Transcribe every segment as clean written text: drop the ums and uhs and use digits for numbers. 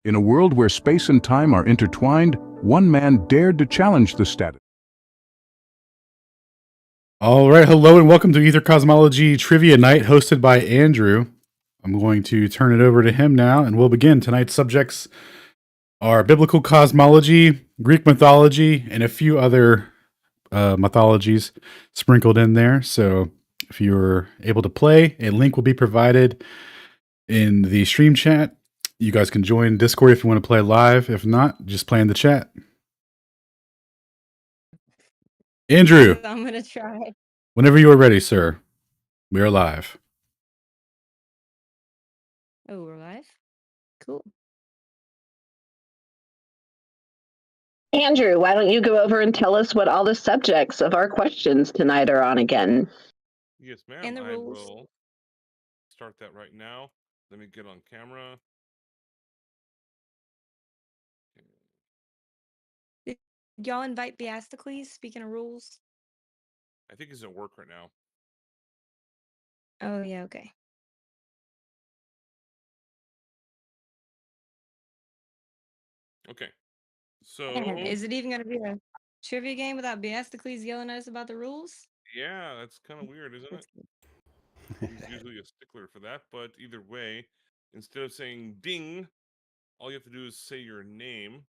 In a world where space and time are intertwined, one man dared to challenge the status. All right, hello and welcome to Aether Cosmology Trivia Night, hosted by Andrew. I'm going to turn it over to him now, and we'll begin. Tonight's subjects are biblical cosmology, Greek mythology, and a few other mythologies sprinkled in there. So if you're able to play, a link will be provided in the stream chat. You guys can join Discord if you want to play live. If not, just play in the chat. Andrew, I'm gonna try. whenever you are ready, sir, we are live. Oh, we're live? Cool. Andrew, why don't you go over and tell us what all the subjects of our questions tonight are on again? Yes, ma'am. And the I rules. will start that right now. Let me get on camera. Did y'all invite Beastocles, speaking of rules? I think he's at work right now. Oh, yeah, okay. Okay. So, Is it even gonna be a trivia game without Beastocles yelling at us about the rules? yeah, that's kind of weird, isn't it? He's usually a stickler for that, but either way, instead of saying ding, all you have to do is say your name,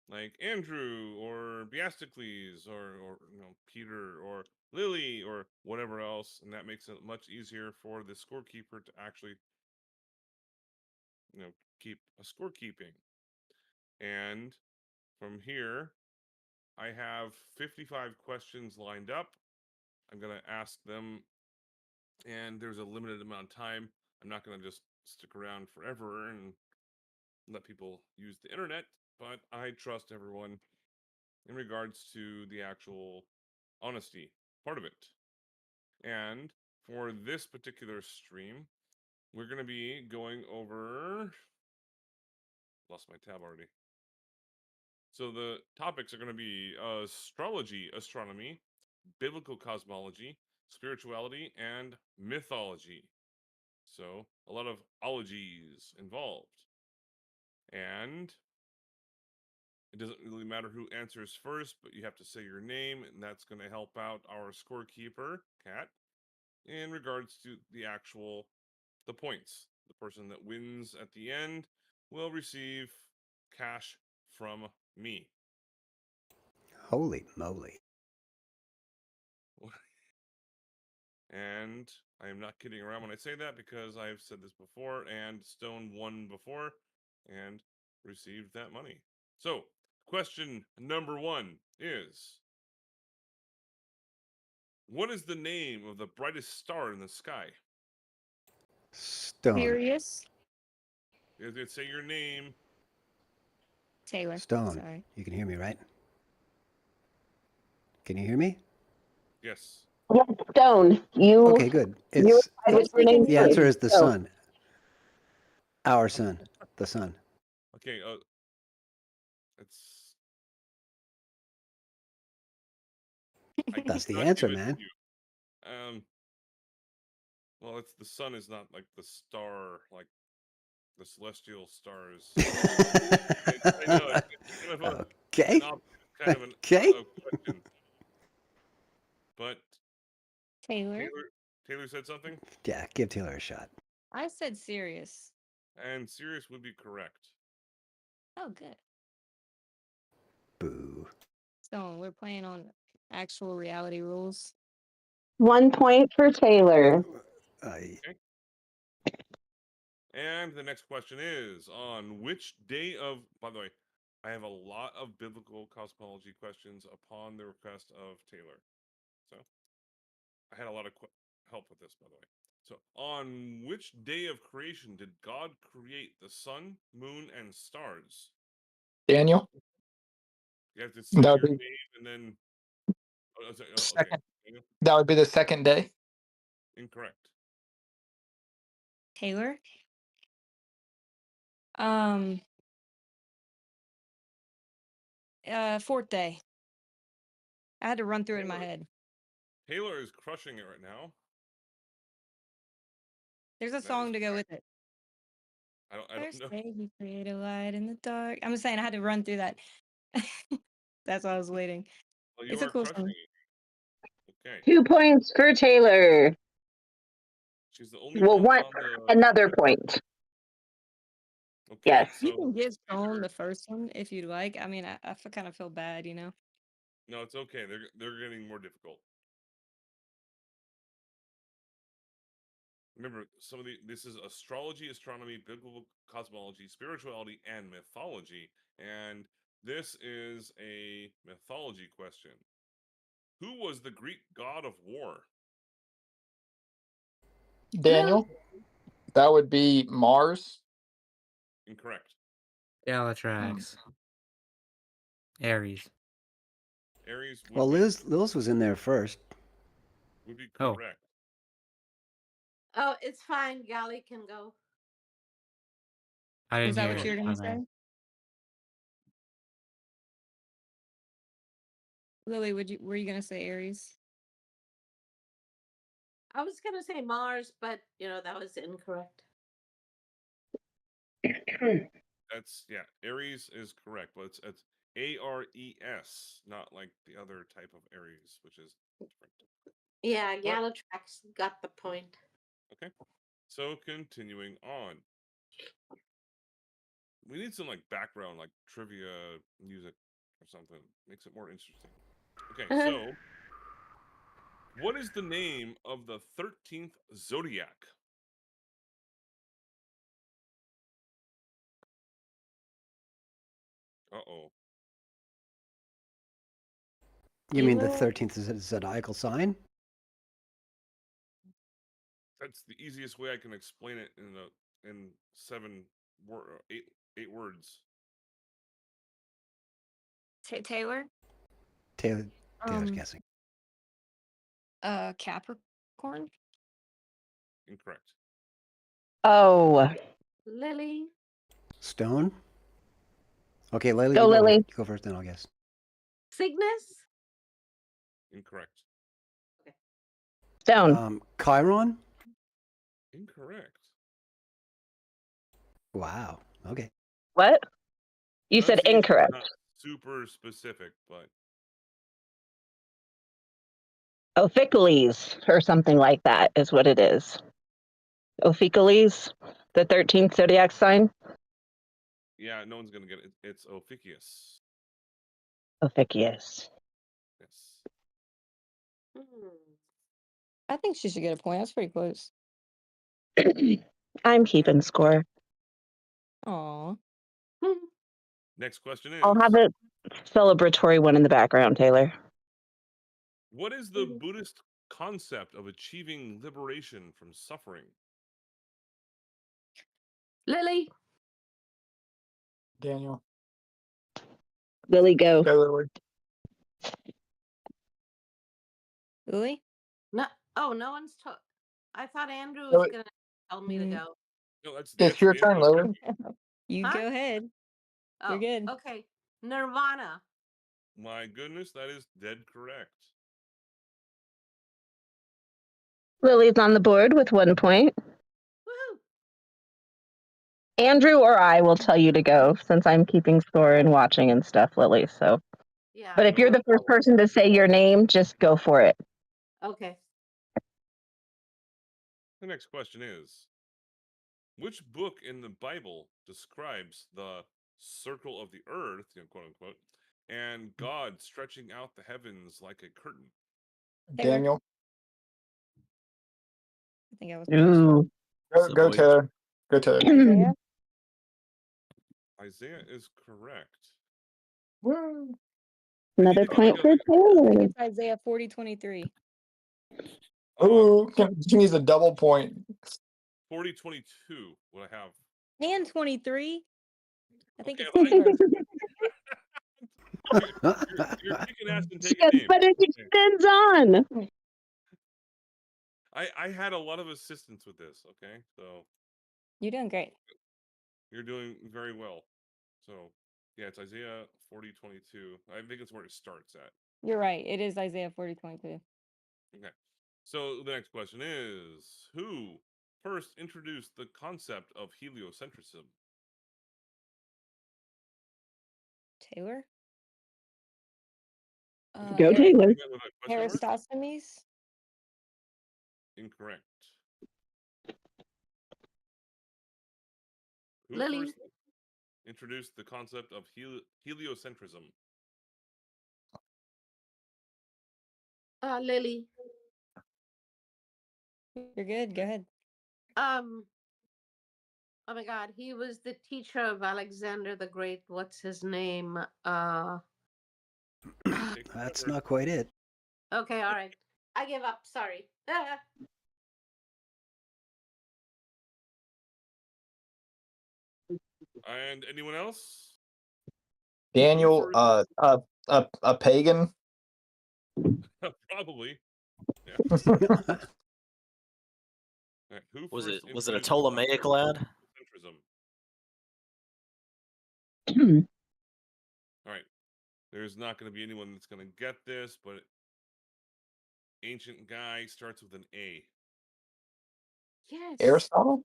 like Andrew or Beastocles or Peter or Lily or whatever else, and that makes it much easier for the scorekeeper to actually keep a scorekeeping. And from here, I have 55 questions lined up. I'm going to ask them, and there's a limited amount of time. I'm not going to just stick around forever and let people use the internet, but I trust everyone in regards to the actual honesty part of it. And for this particular stream, we're going to be going over. Lost my tab already. So the topics are going to be astrology, astronomy, biblical cosmology, spirituality, and mythology. So a lot of ologies involved. And it doesn't really matter who answers first, but you have to say your name, and that's going to help out our scorekeeper, Kat, in regards to the points. The person that wins at the end will receive cash from me. Holy moly. And I am not kidding around when I say that, because I've said this before, and Stone won before and received that money. So, question number 1 is, what is the name of the brightest star in the sky? Stone. Sirius? Say your name. Taylor. Stone. Sorry. You can hear me, right? Can you hear me? Yes. Yes, Stone. You. Okay, good. You It's what's your name? the answer is the Stone. sun. Our sun. The sun. Okay, it's That's the cannot answer, give it to man. you. Well, the sun is not like the star, like the celestial stars. I know it's kind of Okay. an Okay. question. But Taylor? Taylor said something, Yeah, give Taylor a shot. I said Sirius. and Sirius would be correct. Oh, good. Boo. So we're playing on actual reality rules. 1 point for Taylor. Okay. And the next question is, on which day of, by the way, I have a lot of biblical cosmology questions upon the request of Taylor. So I had a lot of help with this, by the way. So, on which day of creation did God create the sun, moon, and stars? Daniel? You have to say That your would be name and then. Okay. second. Daniel? That would be the second day. Incorrect. Taylor? Fourth day. I had to run through it in my head. Taylor is crushing it right now. There's a That song is to go with it. I don't know. Say he created a light in the dark. I'm just saying I had to run through that. That's why I was waiting. Well, you It's a are cool crushing song. it. Okay. 2 points for Taylor. She's the only Well, one on the another point. Okay, Yes. You so can give Stone Taylor- the first one if you'd like. I mean, I kind of feel bad, you know. no, it's okay. They're getting more difficult. Remember, some of this is astrology, astronomy, biblical cosmology, spirituality, and mythology. And this is a mythology question. Who was the Greek god of war? Daniel, that would be Mars. Incorrect. Galatrax. Aries. Aries would Well, be Liz was in there first. Oh. correct. Oh, it's fine. Gally can go. I didn't Was that hear what it. you were gonna My bad. say? Lily, were you gonna say Aries? I was gonna say Mars, but that was incorrect. That's Aries is correct, but it's Ares, not like the other type of Aries, which is different. Yeah, Galatrax got the point. Okay. So continuing on. We need some like background, like trivia music or something. Makes it more interesting. Okay, so what is the name of the 13th zodiac? Uh-oh. You mean the Elo? 13th is a zodiacal sign? That's the easiest way I can explain it in 8 words. Taylor? Taylor's guessing. Capricorn? Incorrect. Oh, Lily. Stone? Okay, Lily, Go, you Lily. You go first, then I'll guess. Cygnus. Incorrect. Stone. Chiron? Incorrect. Wow. Okay. What? You said Pronunciation is incorrect. not super specific, but Ophiuchales or something like that is what it is. Ophiuchales, the 13th zodiac sign. yeah, no one's gonna get it. It's Ophiuchus. Ophiuchus. Yes. I think she should get a point. That's pretty close. I'm keeping score. Aw. Next question is: I'll have a celebratory one in the background, Taylor. what is the Buddhist concept of achieving liberation from suffering? Lily. Daniel. Lily, go. Go, Lily. Lily? No. Oh, no one's told. I thought Andrew Oh, was gonna tell me to Mm. go. No, that's It's your turn, Lily. You Huh? go ahead. Oh, You're good. okay. Nirvana. My goodness, that is dead correct. Lily's on the board with 1 point. Woohoo! Andrew or I will tell you to go since I'm keeping score and watching and stuff, Lily. So, Yeah. but if you're the first person to say your name, just go for it. Okay. The next question is: which book in the Bible describes the circle of the earth, quote unquote, and God stretching out the heavens like a curtain? Taylor. Daniel. I think I was first. Ooh. Go, Taylor. Go, Taylor. Isaiah? Isaiah is correct. Woo. Another need to point think for of Taylor. It's Isaiah 40:23. Ooh, she needs a double point. 4022. What I have. And 23. I think Okay, it's 2 verses. you're kicking ass and taking Yes, names. but it Okay. depends on. I had a lot of assistance with this. Okay, so You're doing great. you're doing very well. So yeah, it's Isaiah 40:22. I think it's where it starts at. You're right. It is Isaiah 40:22. Okay. So the next question is: who first introduced the concept of heliocentrism? Taylor? Go, Ari- Taylor. With a question mark? Aristophanes? Incorrect. Who Lily. first introduced the concept of heliocentrism? Lily. You're good. Go ahead. Oh my God, he was the teacher of Alexander the Great. What's his name? Take That's whatever- not quite it. Okay, all right. I give up. Sorry. And anyone else? Daniel, Who a pagan. Probably. Yeah. Alright, who Was first it a introduced Ptolemaic lad? heliocentrism? All right. There's not going to be anyone that's going to get this, but ancient guy starts with an A. Yes. Aristotle.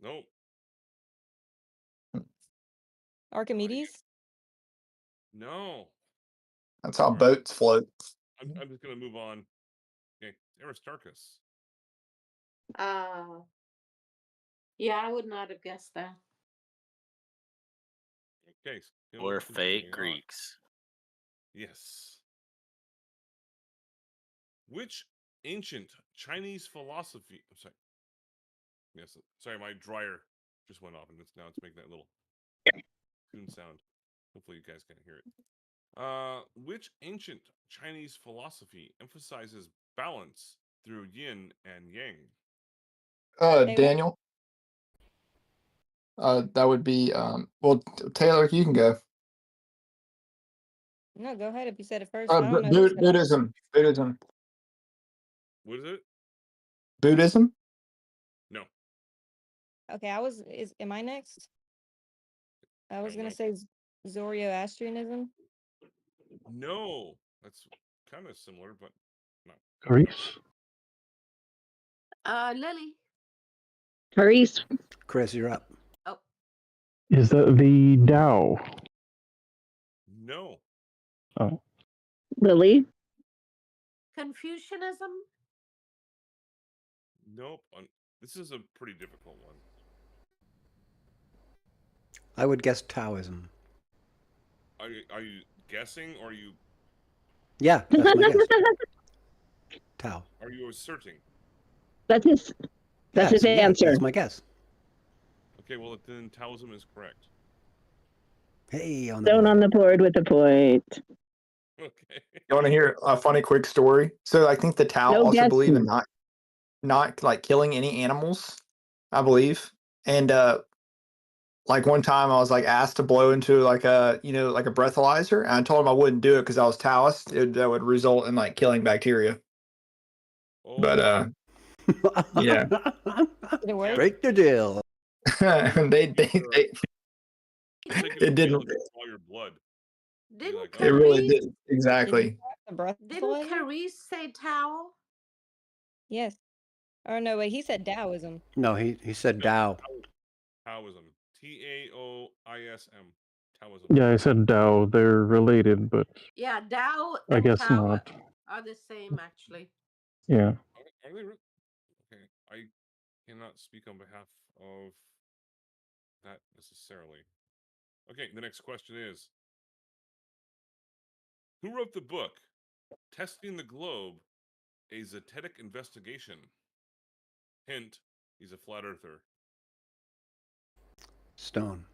Nope. Archimedes? No. That's how Alright. boats float. I'm just going to move on. Okay. Aristarchus. Yeah, I would not have guessed that. Okay. We're continuing fake on. Greeks. Yes. Which ancient Chinese philosophy? I'm sorry. Yes. Sorry, my dryer just went off, and it's making that little tune sound. Hopefully, you guys can't hear it. Which ancient Chinese philosophy emphasizes balance through yin and yang? Taylor? Daniel. That would be well, Taylor, you can go. No, go ahead if you said it first. I don't know. who said it. Buddhism. Buddhism. What is it? Buddhism. No. Okay, am I next? I was Don't gonna know. say Zoroastrianism. No. That's kind of similar, but no. Greece? Lily. Hurries. Chris, you're up. Oh, Is that the Tao? No. Oh. Lily. Confucianism. Nope. This is a pretty difficult one. I would guess Taoism. Are you guessing, or Yeah, that's my guess. Tao. are you asserting? That's his Yes, yeah, answer. that's my guess. Okay, well then Taoism is correct. Hey, on the Stone board. on the board with a point. Okay. You want to hear a funny quick story? So I think the Tao No also believe in guessing. not like killing any animals, I believe. And like one time I was like asked to blow into like a like a breathalyzer, and I told him I wouldn't do it because I was Taoist. That would result in like killing bacteria. Oh, But yeah. Did it work? Break the deal. they it didn't. all your blood. Didn't like, It really Carice, did Did exactly. you have the didn't breathalyzer? Carice say Tao? Yes. Oh no, wait. He said Taoism. No, he said Tao. Taoism. Taoism. Taoism. Yeah, I said Tao. They're related, but Yeah, Tao I and guess Tao not. are the same, actually. Yeah. Are they? Okay, I cannot speak on behalf of that necessarily. Okay, the next question is: who wrote the book "Testing the Globe: A Zetetic Investigation"? Hint: he's a flat earther. Stone.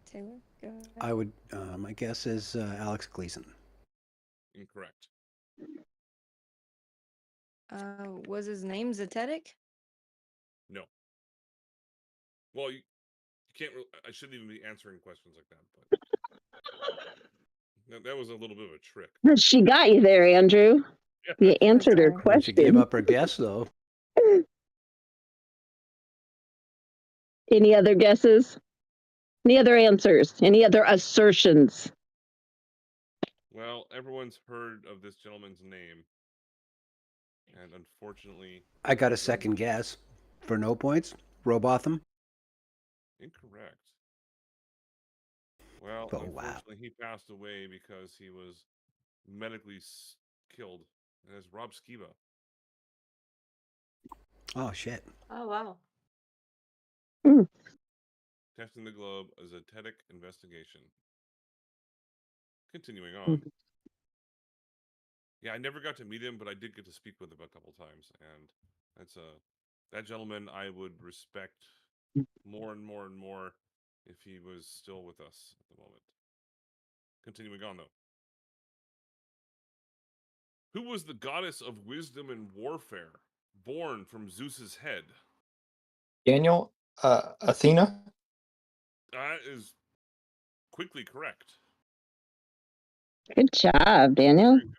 Taylor, go ahead. I would. My guess is Alex Gleason. Incorrect. Was his name Zetetic? No. Well, you can't. I shouldn't even be answering questions like that. But that was a little bit of a trick. She got you there, Andrew. You answered her sorry. When she gave question. up her guess, though. Any other guesses? Any other answers? Any other assertions? Well, everyone's heard of this gentleman's name, and unfortunately, I got a second guess. For no points, Robotham. Incorrect. Well, Oh, wow. unfortunately, he passed away because he was medically killed. And it's Rob Skiba. Oh, shit. Oh, wow. Testing the globe as a TEDx investigation. Continuing Hmm. on. Yeah, I never got to meet him, but I did get to speak with him a couple times, and that's that gentleman I would respect more and more and more if he was still with us at the moment. Continuing on though. Who was the goddess of wisdom and warfare, born from Zeus's head? Daniel, Athena. That is quickly correct. Good job, Daniel. Very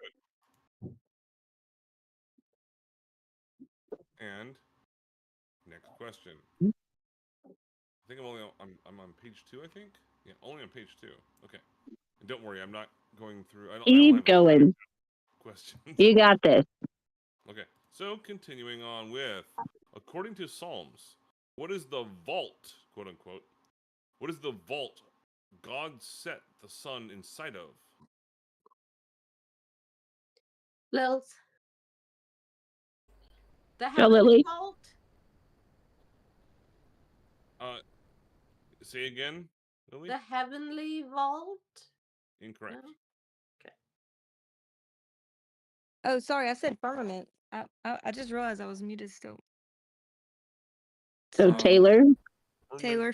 good. And next question. I think I'm on page 2, I think. Yeah, only on page 2. Okay. And don't worry, I'm not going through. I don't Keep have going. questions. You got this. Okay. So continuing on with, according to Psalms, what is the vault, quote unquote? What is the vault God set the sun inside of? Lils. The Go, heavenly Lily. vault. Say again, Lily? The heavenly vault. Incorrect. No? Oh, sorry, I said firmament. I just realized I was muted still. So Um, Taylor, Taylor.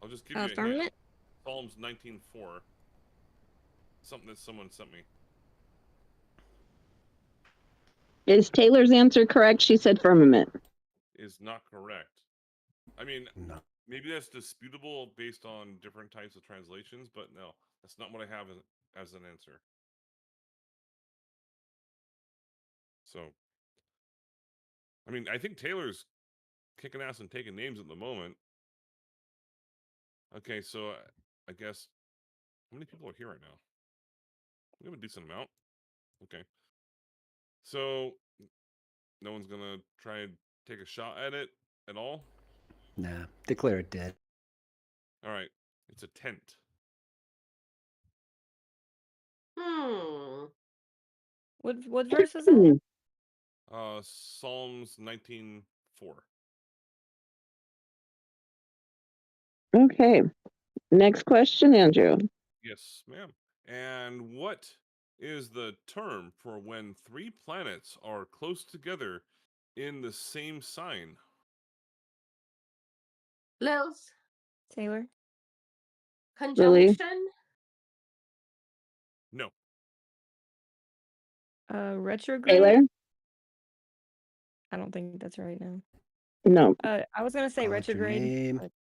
I'll just give you a hint. Firmament. Psalms 19:4. Something that someone sent me. is Taylor's answer correct? She said firmament. Is not correct. I mean, No. maybe that's disputable based on different types of translations, but no, that's not what I have as an answer. So, I mean, I think Taylor's kicking ass and taking names at the moment. Okay, so I guess how many people are here right now? We have a decent amount. Okay. So, no one's gonna try and take a shot at it at all? Nah. Declare it dead. All right. It's a tent. What verse was that? Psalms 19:4. Okay. Next question, Andrew. Yes, ma'am. And what is the term for when 3 planets are close together in the same sign? Lils. Taylor. Lily. Conjunction. No. Retrograde. Taylor? I don't think that's right now. No. I was gonna say Call out your retrograde. name. But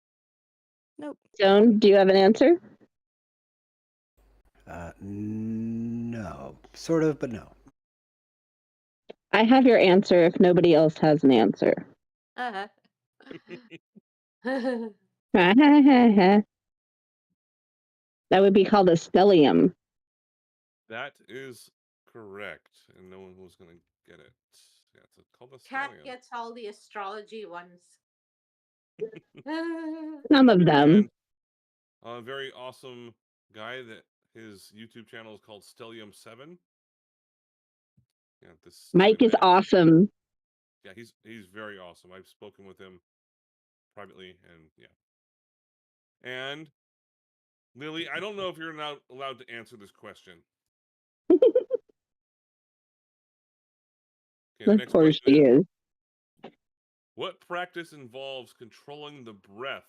nope. Joan, do you have an answer? No. Sort of, but no. I have your answer if nobody else has an answer. Uh-huh. That would be called a stellium. That is correct. And no one was going to get it. Yeah, it's called a Cat stellium. gets all the astrology ones. Some of them. And a very awesome guy that his YouTube channel is called Stellium7. Yeah, this Mike is stupid man. awesome. Yeah, he's very awesome. I've spoken with him privately, and yeah. And Lily, I don't know if you're not allowed to answer this question. Okay, the Of next course question she is. What practice involves controlling the breath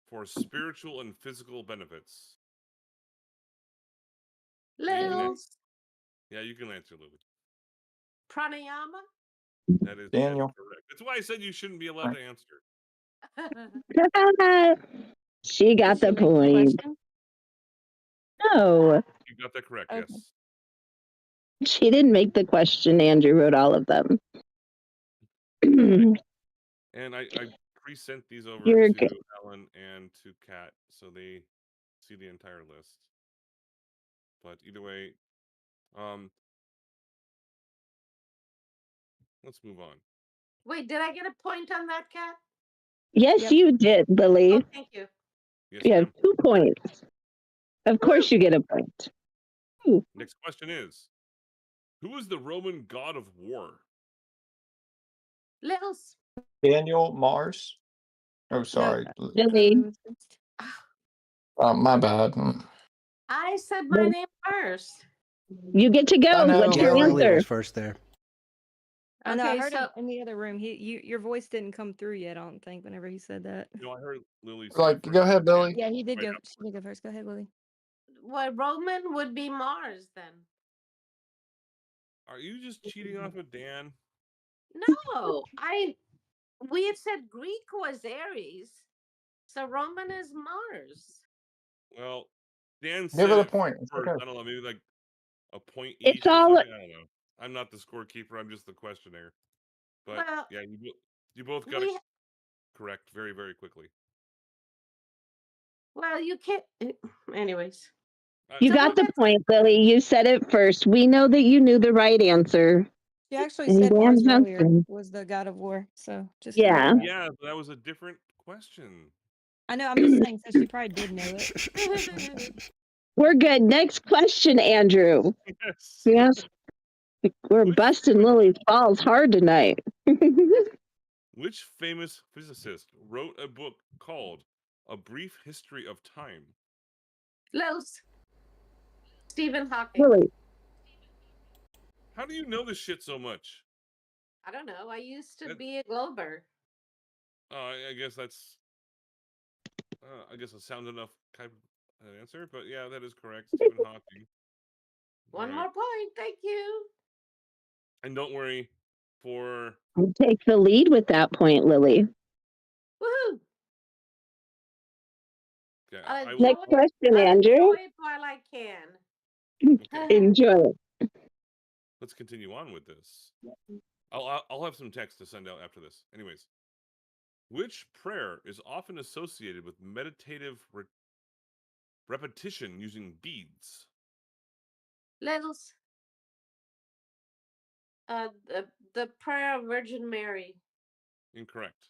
for spiritual and physical benefits? Lils. Yeah, you can answer, Lily. Pranayama. That is Daniel. correct. That's why I said you shouldn't be allowed to answer. She got Did she the make the point. question? No, You got that correct, Okay. yes. she didn't make the question. Andrew wrote all of them. And I pre-sent these over You're to good. Alan and to Kat so they see the entire list. But either way, let's move on. Wait, did I get a point on that, Cat? Yes, Yep. you did, Lily. Oh, thank you. Yes, You have ma'am. 2 points. Of course, you get a point. Ooh. Next question is, who is the Roman god of war? Littles. Daniel Mars. Oh, No, sorry. Lily. was first. My bad. I said my name first. You get to I go. know, What's Yeah, your Lily. Lily answer? was first there. I know. I Okay, heard him so in the other room. Your voice didn't come through yet. I don't think. Whenever he said that. No, I heard Lily say Like, first. go ahead, Lily. Yeah, he did Right go. up. She did go first. Go ahead, Lily. well, Roman would be Mars then. Are you just cheating off of Dan? No, we had said Greek was Aries, so Roman is Mars. Well, Dan Give said her the it point. It's first. okay. I don't know, maybe like a point It's each or all something. I don't know. I'm not the scorekeeper. I'm just the questioner. But Well, yeah, you both got it we correct very, very quickly. well, you can't. Anyways, You So got who the gets- point, Lily. You said it first. We know that you knew the right answer. She actually And said Mars Dan's earlier answer. was the god of war. So just Yeah. remember that. Yeah, but that was a different question. I know. I'm just saying. So she probably did know it. We're good. Next question, Andrew. Yes. Yes. We're Which busting Lily's balls hard tonight. Which famous physicist wrote a book called A Brief History of Time? Littles. Stephen Hawking. Lily. How do you know this shit so much? I don't know. I used to That- be a Glober. Oh, I guess that's I guess a sound enough type of answer, but yeah, that is correct. Stephen Hawking. One All more right. point. Thank you. And don't worry, for You take the lead with that point, Lily. Woohoo! yeah, I'll I enjoy, will. Next question, I'll Andrew. enjoy it while I can. Okay, Enjoy it. let's continue on with this. I'll have some text to send out after this. Anyways, which prayer is often associated with meditative repetition using beads? Littles. The prayer of Virgin Mary. Incorrect.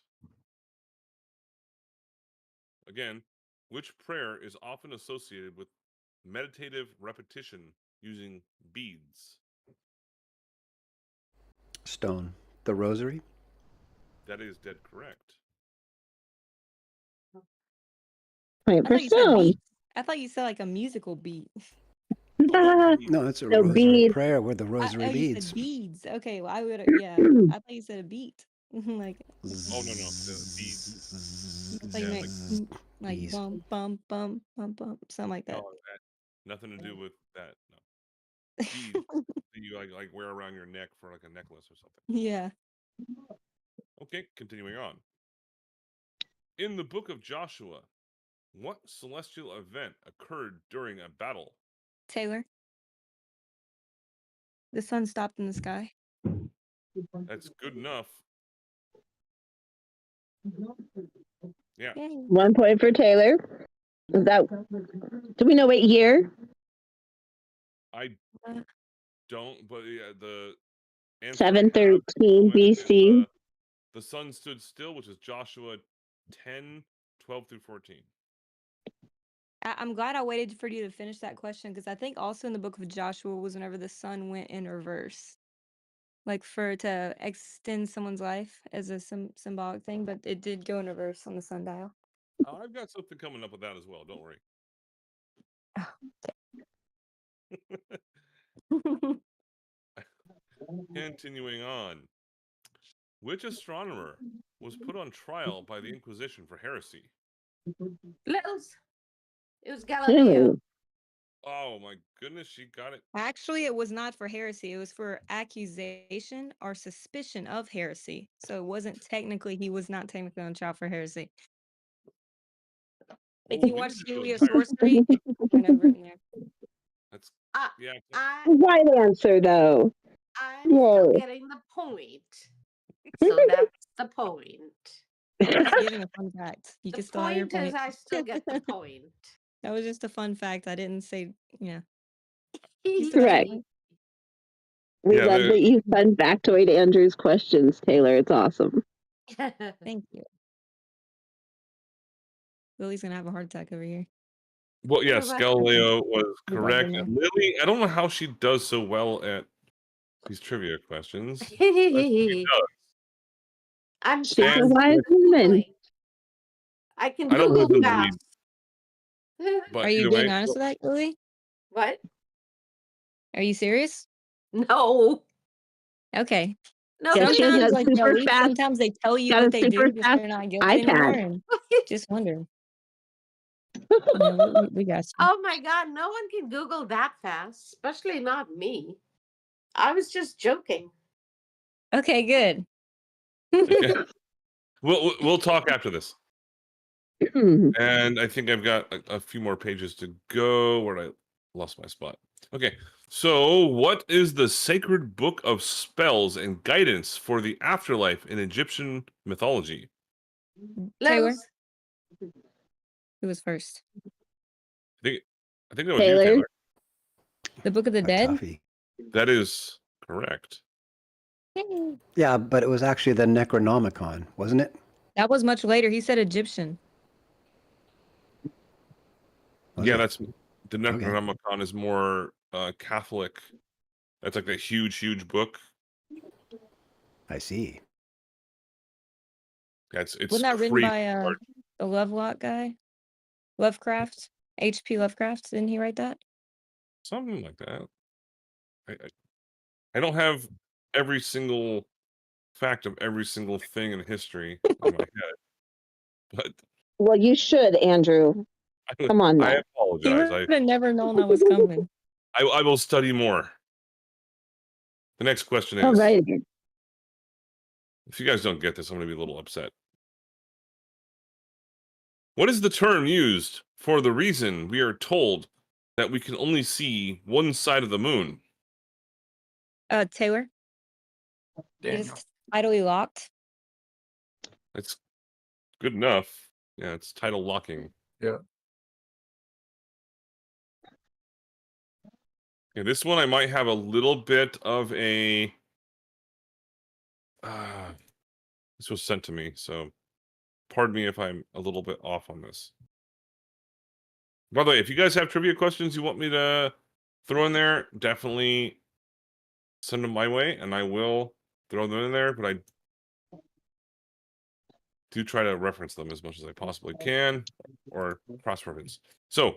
Again, which prayer is often associated with meditative repetition using beads? Stone. The Rosary. That is dead correct. Point I for thought you said Stone. beat. I thought you said like a musical beat. Oh, no, beads. No, it's a No, Rosary beads. prayer with the Rosary You beads. said beads. Okay, well I would. Yeah, I thought you said a beat. Like Oh no, the beads. I thought you Yeah, meant like Bees. bum bum bum bum bum something like that. No, nothing to do with that. No, beads that you like wear around your neck for like a necklace or something. Yeah. Okay, continuing on. In the book of Joshua, what celestial event occurred during a battle? Taylor. The sun stopped in the sky. That's good enough. Yeah. Yay. 1 point for Taylor. Is that? Do we know what year? I Uh, don't, but yeah, the answer 713 BC. the sun stood still, which is Joshua 10, 12 through 14. I'm glad I waited for you to finish that question because I think also in the book of Joshua was whenever the sun went in reverse, like to extend someone's life as a symbolic thing, but it did go in reverse on the sundial. I've got something coming up with that as well. Don't worry. Continuing on. Which astronomer was put on trial by the Inquisition for heresy? Littles. It was Galileo. Oh my goodness, she got it. Actually, it was not for heresy. It was for accusation or suspicion of heresy. So it wasn't technically, he was not technically on trial for heresy. If you We watch need to do Julia entire- Sorcery, it's kind of written there. That's I, yeah. I, Right answer, though. I'm still Whoa. getting the point. So that's the point. Just giving a fun fact. You The can still have your point is point. I still get the point. That was just a fun fact. I didn't say, yeah. You still got your Correct. point. We Yeah, love that you fun factoid Andrew's questions, Taylor. It's awesome. Thank you. Lily's gonna have a heart attack over here. Well, yes, You're Galileo was We love correct. them And Lily, I don't know how she does so well at these trivia questions. But she does. I'm She's a fast wise at woman. Googling. I can I don't know Google who to lead, fast. but Are you either being way, honest with that, Lily? What? Are you serious? No. Okay. No. Yeah, she has Sometimes, a like, super Joey, fast, sometimes they tell you got a what they super do just fast they're not guilty no more, iPad. and just wondering. No, we got you. Oh my God, no one can Google that fast, especially not me. I was just joking. Okay, good. okay. We'll talk after this. And I think I've got a few more pages to go where I lost my spot. Okay, so what is the sacred book of spells and guidance for the afterlife in Egyptian mythology? Taylor, Lils, who was first? I think that was you, Taylor. Taylor. The Book of the A Dead? toughie. That is correct. Yeah, but it was actually the Necronomicon, wasn't it? That was much later. He said Egyptian. Was Yeah, it? that's the Necronomicon is more Catholic. That's like a huge book. I see. Yeah, it's Wasn't that written crazy by hard. the Lovelock guy? Lovecraft? H.P. Lovecraft? Didn't he write that? Something like that. I don't have every single fact of every single thing in history in my head, but Well, you should, Andrew. Come on I now. He apologize. would have never known I was coming. I will study more. The next question All is, right. if you guys don't get this, I'm going to be a little upset. What is the term used for the reason we are told that we can only see one side of the moon? Taylor? It Daniel. is tidally locked. It's good enough. Yeah, it's tidal locking. Yeah. Yeah, this one I might have a little bit of a. This was sent to me, so pardon me if I'm a little bit off on this. By the way, if you guys have trivia questions you want me to throw in there, definitely send them my way, and I will throw them in there. But I do try to reference them as much as I possibly can, or cross-reference. So,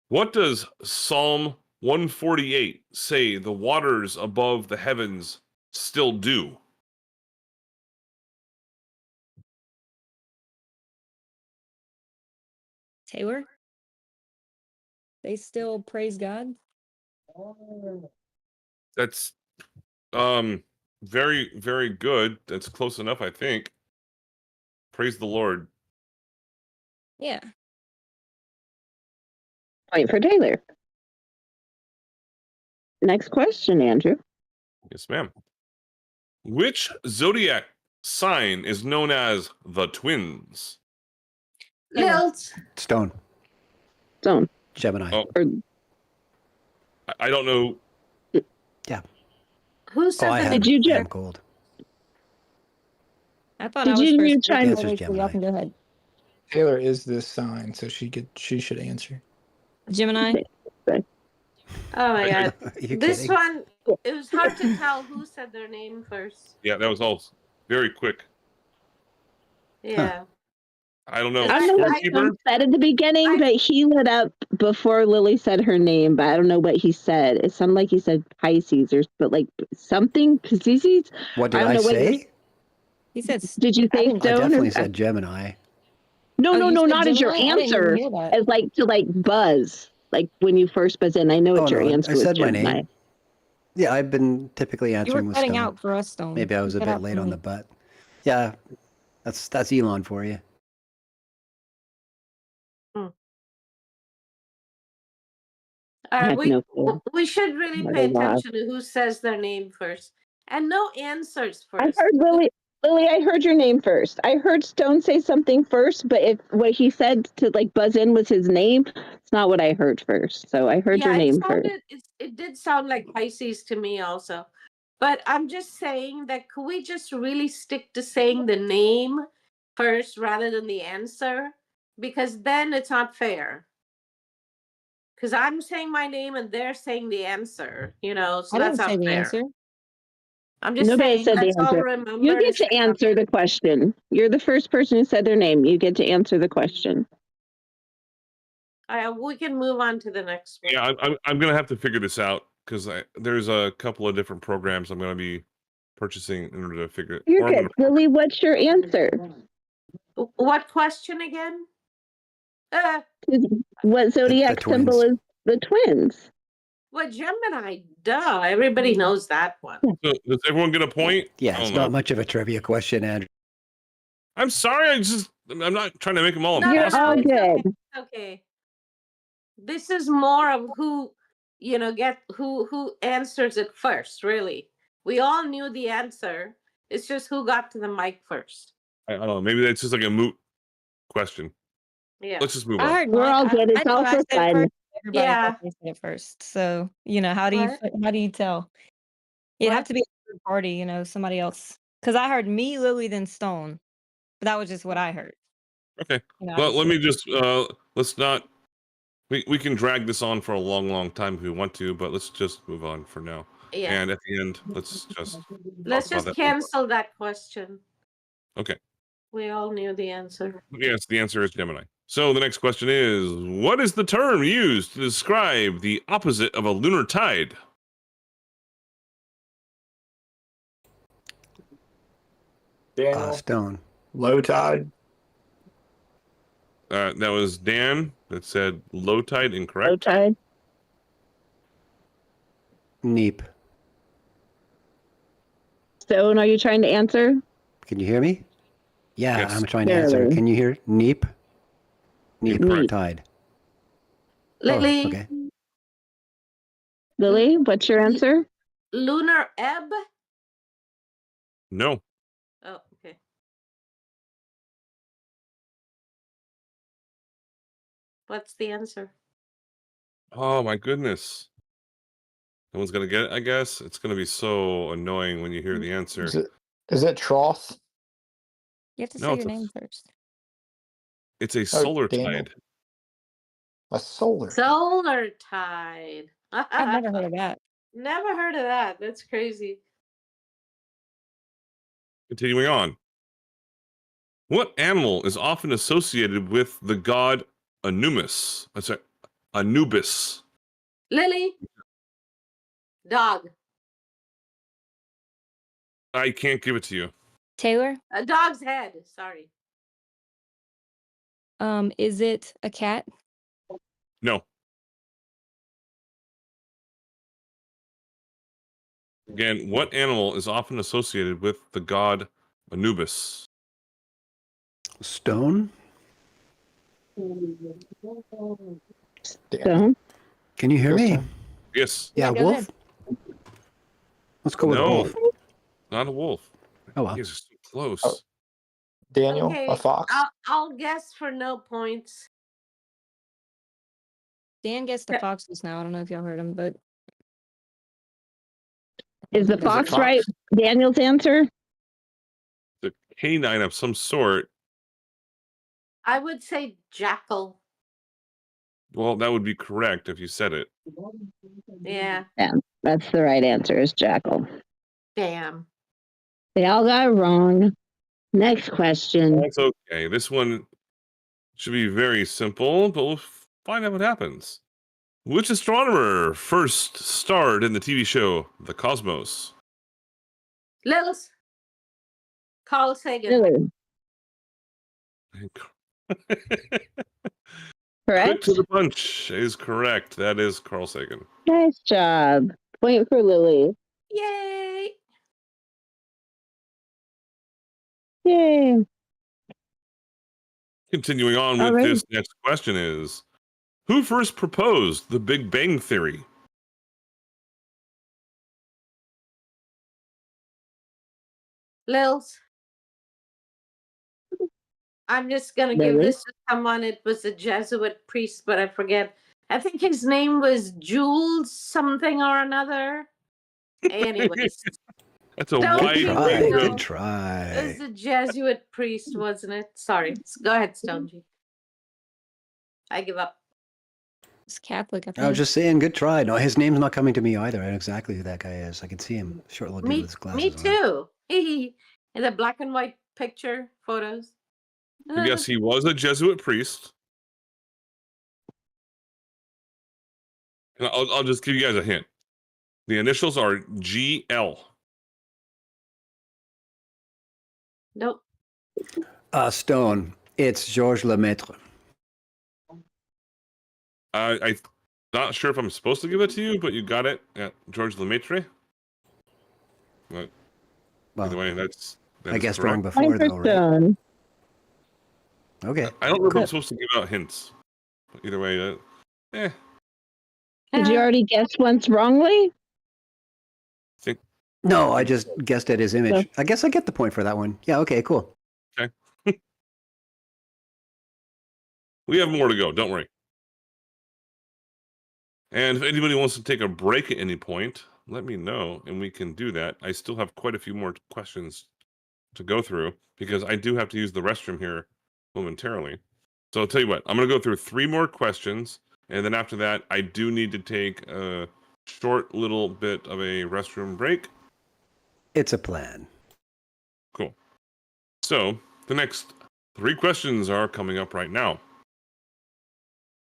what does Psalm 148 say the waters above the heavens still do? Taylor? They still praise God? That's very good. That's close enough, I think. Praise the Lord. Yeah. Point for Taylor. Next question, Andrew. Yes, ma'am. Which zodiac sign is known as the twins? Lils. Stone. Stone. Gemini. Oh. I don't know. Yeah. Who said I the have name? Did you I am gold. I thought Did I was you first. try but and- Answer's wait, so y'all Gemini. can go ahead. Taylor is this sign, so she should answer. Gemini? Oh my God. Are you This kidding? one, it was hard to tell who said their name first. Yeah, that was all very quick. Yeah. I don't know. I don't know what Scorekeeper? Stone said at the beginning, but he lit up before Lily said her name, but I don't know what he said. It sounded like he said Pisces but like something Pisces. What did I don't I know what say? He said. Did you I say didn't- I Stone? definitely said Gemini. No, Oh, no, you no, said not as your Gemini? I didn't even answer. hear that. As like to like buzz. Like when you first buzz in. I know Oh what your no, answer I was, said my Gemini. name. Yeah, I've been typically You were answering with cutting Stone. out for us, Stone. Maybe I was You a cut bit out late for on me. the butt. Yeah, that's Elon for you. have We, no clue. we should really What pay a lot. attention to who says their name first. And no answers I first. heard Lily, I heard your name first. I heard Stone say something first, but if what he said to like buzz in was his name, it's not what I heard first. So I heard your it name first. sounded it did sound like Pisces to me also. But I'm just saying that could we just really stick to saying the name first rather than the answer? Because then it's not fair. Because I'm saying my name and they're saying the answer, so I that's didn't say not the fair. answer. I'm just Nobody saying said the let's all answer. remember You get say to answer the question. You're the first person who said their name. You get to answer the question. we can move on to the next one. Yeah, I'm gonna have to figure this out because there's a couple of different programs I'm gonna be purchasing in order to figure it. You're good. Lily, what's your answer? What question again? What zodiac symbol twins. is the twins? Well, Gemini, duh. Everybody knows that one. So, does everyone get a point? Yeah, I it's don't know. not much of a trivia question, Andrew. I'm sorry. I'm not trying to make them all No, You're impossible. all it's good. okay. This is more of who who answers it first. Really, we all knew the answer. It's just who got to the mic first. I don't know. Maybe that's just like a moot question. Yeah. Let's just move I on. heard We're mine. all good. I It's know all I for said it fun. first. Everybody Yeah. thought they said it first. So how do you tell? It'd have What? to be a third party, somebody else. Because I heard me, Lily, then Stone, but that was just what I heard. Okay. I Well, just- let me just let's not. We can drag this on for a long time if we want to, but let's just move on for now. Yeah. And at the end, let's just Let's talk about just that. cancel that question. Okay. We all knew the answer. Yes, the answer is Gemini. So the next question is, what is the term used to describe the opposite of a lunar tide? Daniel, Stone. low tide. That was Dan that said low tide, incorrect. Low tide. Neep. Stone, are you trying to answer? Can you hear me? Yeah, Yes. I'm trying to answer. Barely. Can you hear? Neep. Neep. Incorrect. Tide. Lily, Oh, okay. Lily, what's your answer? lunar ebb? No. Oh, okay. What's the answer? Oh my goodness. No one's gonna get it, I guess. It's gonna be so annoying when you hear the answer. Is it trough? You have to No, say it's your a- name first. It's a solar Daniel. tide. A solar. Solar tide. I've never heard of that. Never heard of that. That's crazy. Continuing on. What animal is often associated with the god Anubis? Anubis. Lily, dog. I can't give it to you. Taylor, A dog's head. Sorry. is it a cat? No. Again, what animal is often associated with the god Anubis? Stone. Stone. Can you hear me? Kristen. Yes. Yeah, go wolf. ahead. Let's go with No. wolf. Not a wolf. Oh well. You guys are so close. Oh. Daniel, Okay, a fox. I'll guess for no points. Dan gets the Yeah. foxes now. I don't know if y'all heard him, but Is the Is it fox fox? right? Daniel's answer? The canine of some sort. I would say jackal. Well, that would be correct if you said it. Yeah. Yeah, that's the right answer is jackal. Damn. They all got it wrong. Next question. That's okay. This one should be very simple, but we'll find out what happens. Which astronomer first starred in the TV show The Cosmos? Lilith. Carl Sagan. Lily, Quick correct? to the punch is correct. That is Carl Sagan. Nice job. Point for Lily. Yay. Yay. Continuing on All with right. this next question is, who first proposed the Big Bang Theory? Lils. I'm just gonna give Lily? this to someone. It was a Jesuit priest, but I forget. I think his name was Jules something or another. Anyways, That's a Don't wide you Try, range know? good of. It try. was a Jesuit priest, wasn't it? Sorry. Go ahead, Stonji. I give up. It's Catholic, I I was think. just saying, good try. No, his name's not coming to me either. I know exactly who that guy is. I can see him, short little dude with his Me glasses on. too. In the black and white picture photos. Yes, he was a Jesuit priest. And I'll just give you guys a hint. The initials are GL. Nope. Stone. It's Georges Lemaitre. I'm not sure if I'm supposed to give it to you, but you got it at Georges Lemaitre. But Well, either way, that I is guessed correct. wrong before, Mine for though, right? Stone. Okay. I don't know if I'm supposed to give out hints. But either way, Did you already guess once wrongly? think No, I just guessed at his image. I guess I get the point for that one. Yeah, okay, cool. we have more to go. Don't worry. And if anybody wants to take a break at any point, let me know, and we can do that. I still have quite a few more questions to go through because I do have to use the restroom here momentarily. So I'll tell you what, I'm going to go through 3 more questions, and then after that, I do need to take a short little bit of a restroom break. It's a plan. Cool. So the next 3 questions are coming up right now.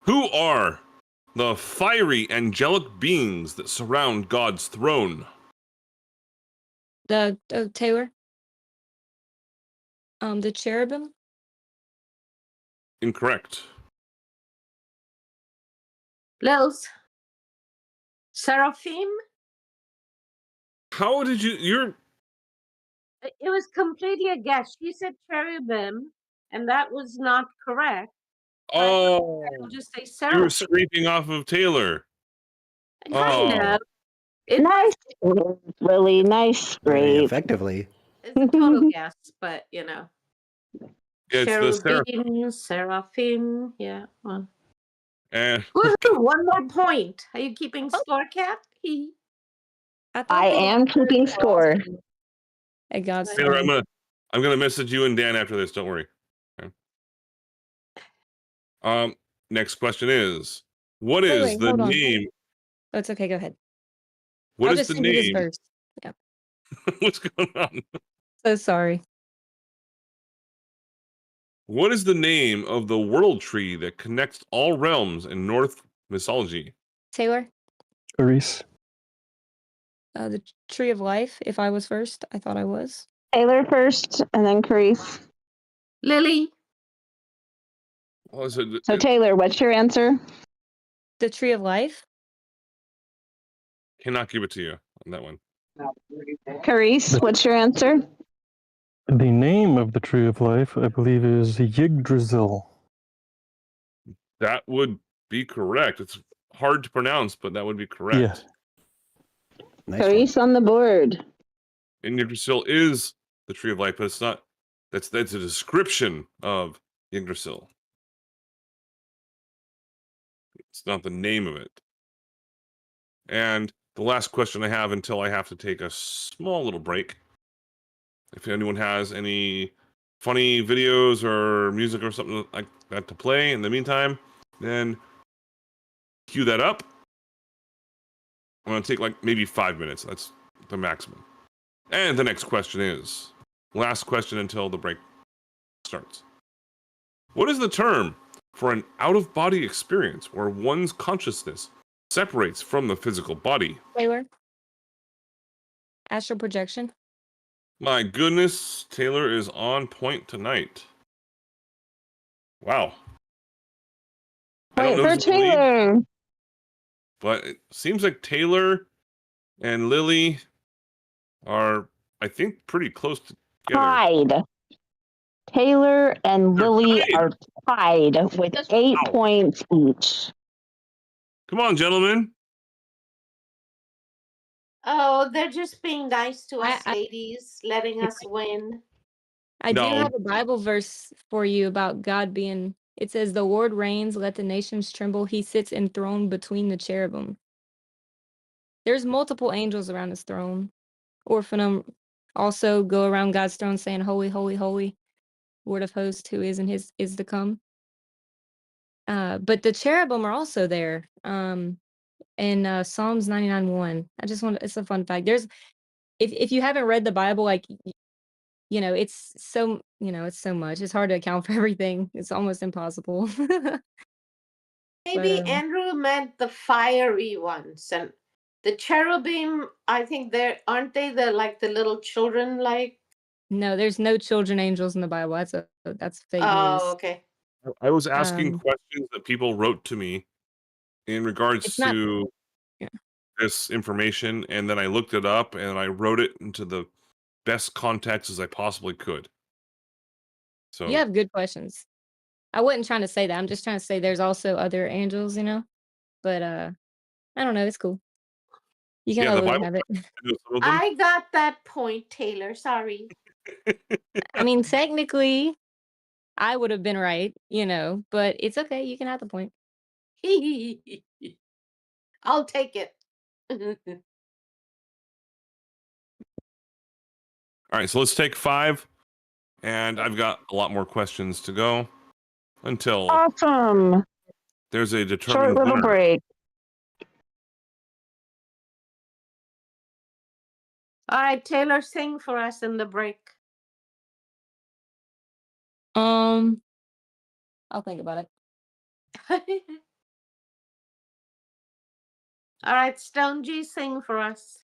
Who are the fiery angelic beings that surround God's throne? The Taylor. The cherubim. Incorrect. Lils. Seraphim? How did you're It was completely a guess. She said cherubim, and that was not correct. Oh, I'll just say you were seraphim. scraping off of Taylor. Kind Oh, of. It's Nice scrape, Lily. Nice Very scrape. effectively. a total guess, but you know. it's the Cherubim, seraphim. Yeah. Well. and Woohoo! One more point. Are you keeping score, Kat? I thought I they am keeping score. at God's Taylor, throne. I'm gonna message you and Dan after this. Don't worry. Okay. Next question is, what is Wait, the hold on. name? Oh, it's okay. Go ahead. What I'll is just the send you this name? verse. Yeah. What's going on? So sorry. What is the name of the world tree that connects all realms in Norse mythology? Taylor. Reese. The tree of life. If I was first, I thought I was. Taylor first, and then Carice. Lily. Oh, is it, So Taylor, what's your answer? The tree of life. cannot give it to you on that one. Carice, what's your answer? The name of the tree of life, I believe, is Yggdrasil. That would be correct. It's hard to pronounce, but that would be correct. Nice Carice on the board. And Yggdrasil is the tree of life, but it's not. That's a description of Yggdrasil. It's not the name of it. And the last question I have until I have to take a small little break. If anyone has any funny videos or music or something like that to play in the meantime, then cue that up. I'm going to take like maybe 5 minutes. That's the maximum. And the next question is, last question until the break starts. What is the term for an out-of-body experience where one's consciousness separates from the physical body? Taylor. Astral projection. My goodness, Taylor is on point tonight. Wow. I don't Wait know for who's in the lead, Taylor. but it seems like Taylor and Lily are, I think, pretty close together. Tied. Taylor and They're Lily tied. are tied with 8 points each. Come on, gentlemen. Oh, they're just being nice to us, I- ladies, letting us win. I do No. have a Bible verse for you about God being It says, "The Lord reigns, let the nations tremble. He sits enthroned between the cherubim." There's multiple angels around his throne. Orphanum also go around God's throne saying, "Holy, holy, holy, Lord of hosts, who is and is to come." But the cherubim are also there. In Psalms 99:1. It's a fun fact. If you haven't read the Bible, like it's so much. It's hard to account for everything. It's almost impossible. Maybe But, Andrew meant the fiery ones, and the cherubim. I think aren't they the little children like? no, there's no children angels in the Bible. That's fake Oh, news. okay. I was asking Um, questions that people wrote to me in regards it's not. to Yeah. this information, and then I looked it up and I wrote it into the best context as I possibly could. So You have good questions. I wasn't trying to say that. I'm just trying to say there's also other angels, But I don't know. It's cool. You can yeah, let the Lily Bible have it. knows some of them. I got that point, Taylor. Sorry. I mean, technically, I would have been right, but it's okay. You can have the point. I'll take it. All right, so let's take 5, and I've got a lot more questions to go until Awesome. there's a Short determined little winner. break. All right, Taylor, sing for us in the break. I'll think about it. All right, Stone G, sing for us.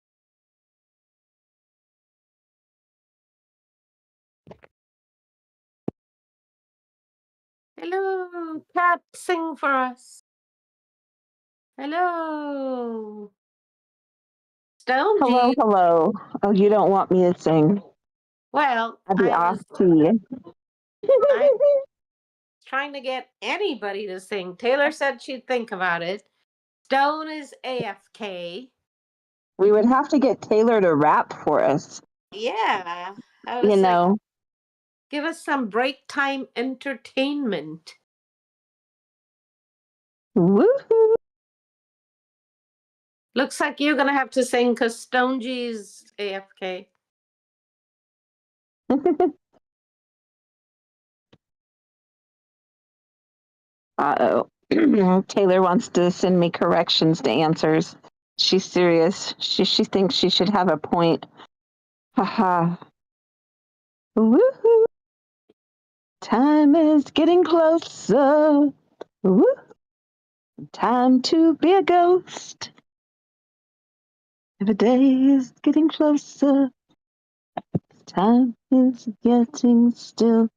Hello, Cat, sing for us. Hello. Stone Hello, G. hello. Oh, you don't want me to sing. Well, I'd be I off was key. trying to get anybody to sing. Taylor said she'd think about it. Stone is AFK. We would have to get Taylor to rap for us. Yeah. I was give us some break time entertainment. Woohoo. Looks like you're gonna have to sing because Stone G's AFK. Uh-oh. Taylor wants to send me corrections to answers. She's serious. She thinks she should have a point. Haha. Woohoo. Time is getting closer. Woo. Time to be a ghost. Every day is getting closer. Time is getting still.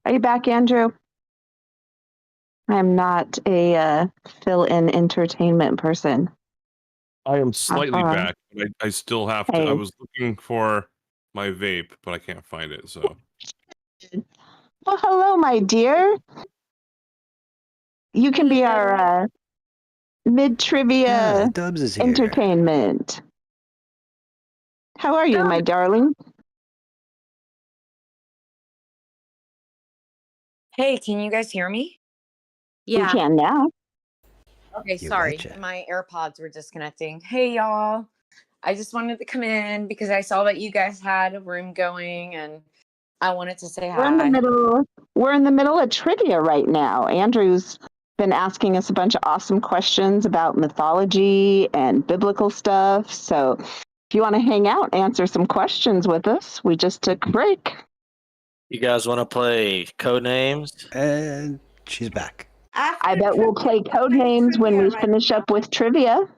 Are you back, Andrew? I'm not a fill-in entertainment person. I am slightly Uh-huh. back, but I still have to. Hey. I was looking for my vape, but I can't find it. So, Well, hello, my dear. You can be our mid-trivia Yeah, Dubs is here. entertainment. How are you, my darling? Hey, can you guys hear me? Yeah. We can now. Okay, You sorry. betcha. My AirPods were disconnecting. Hey, y'all. I just wanted to come in because I saw that you guys had a room going and I wanted to say We're in the hi. middle. We're in the middle of trivia right now. Andrew's been asking us a bunch of awesome questions about mythology and biblical stuff. So if you want to hang out, answer some questions with us, we just took a break. You guys want to play code names? And she's back. I bet we'll play code names when we finish up with trivia.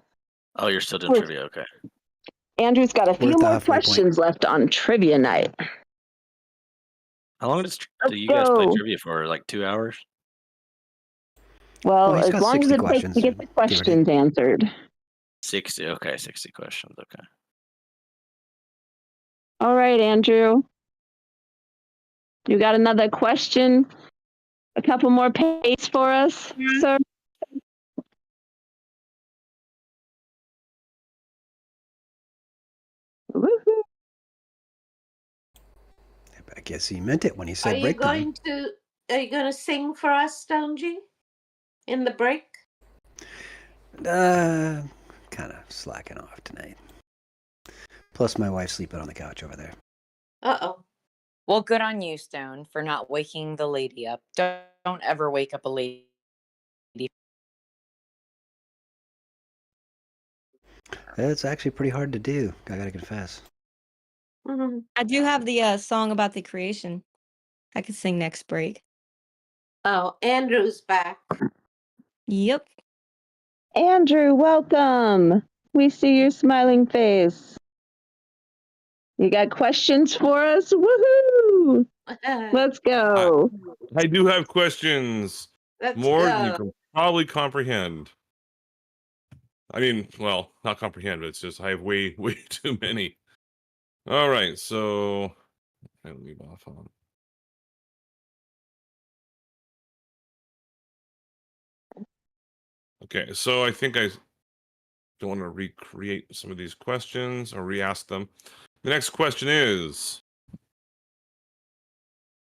Oh, you're still doing trivia. Okay. Andrew's got a few Worth the more halfway point. questions left on trivia night. How long do you Let's guys play go. trivia for? Like 2 hours? Well, he's as got long as 60 it takes questions, to get the give or take. questions answered. 60. Okay, 60 questions. Okay. All right, Andrew. You got another question? A couple more pages for us, sir? Woohoo. I guess he meant it when he Are said you break time. going to sing for us, Stonji? In the break? Kind of slacking off tonight. Plus, my wife's sleeping on the couch over there. Uh-oh. Well, good on you, Stone, for not waking the lady up. Don't ever wake up a lady. It's actually pretty hard to do, I gotta confess. I do have the song about the creation. I could sing next break. Oh, Andrew's back. Yep. Andrew, welcome. We see your smiling face. You got questions for us? Woohoo! Let's go. I do have questions. Let's More than you go. can probably comprehend. I mean, well, not comprehend, but it's just I have way, way too many. All right, so I'll leave off on. Okay, so I think I don't want to recreate some of these questions or re-ask them. The next question is,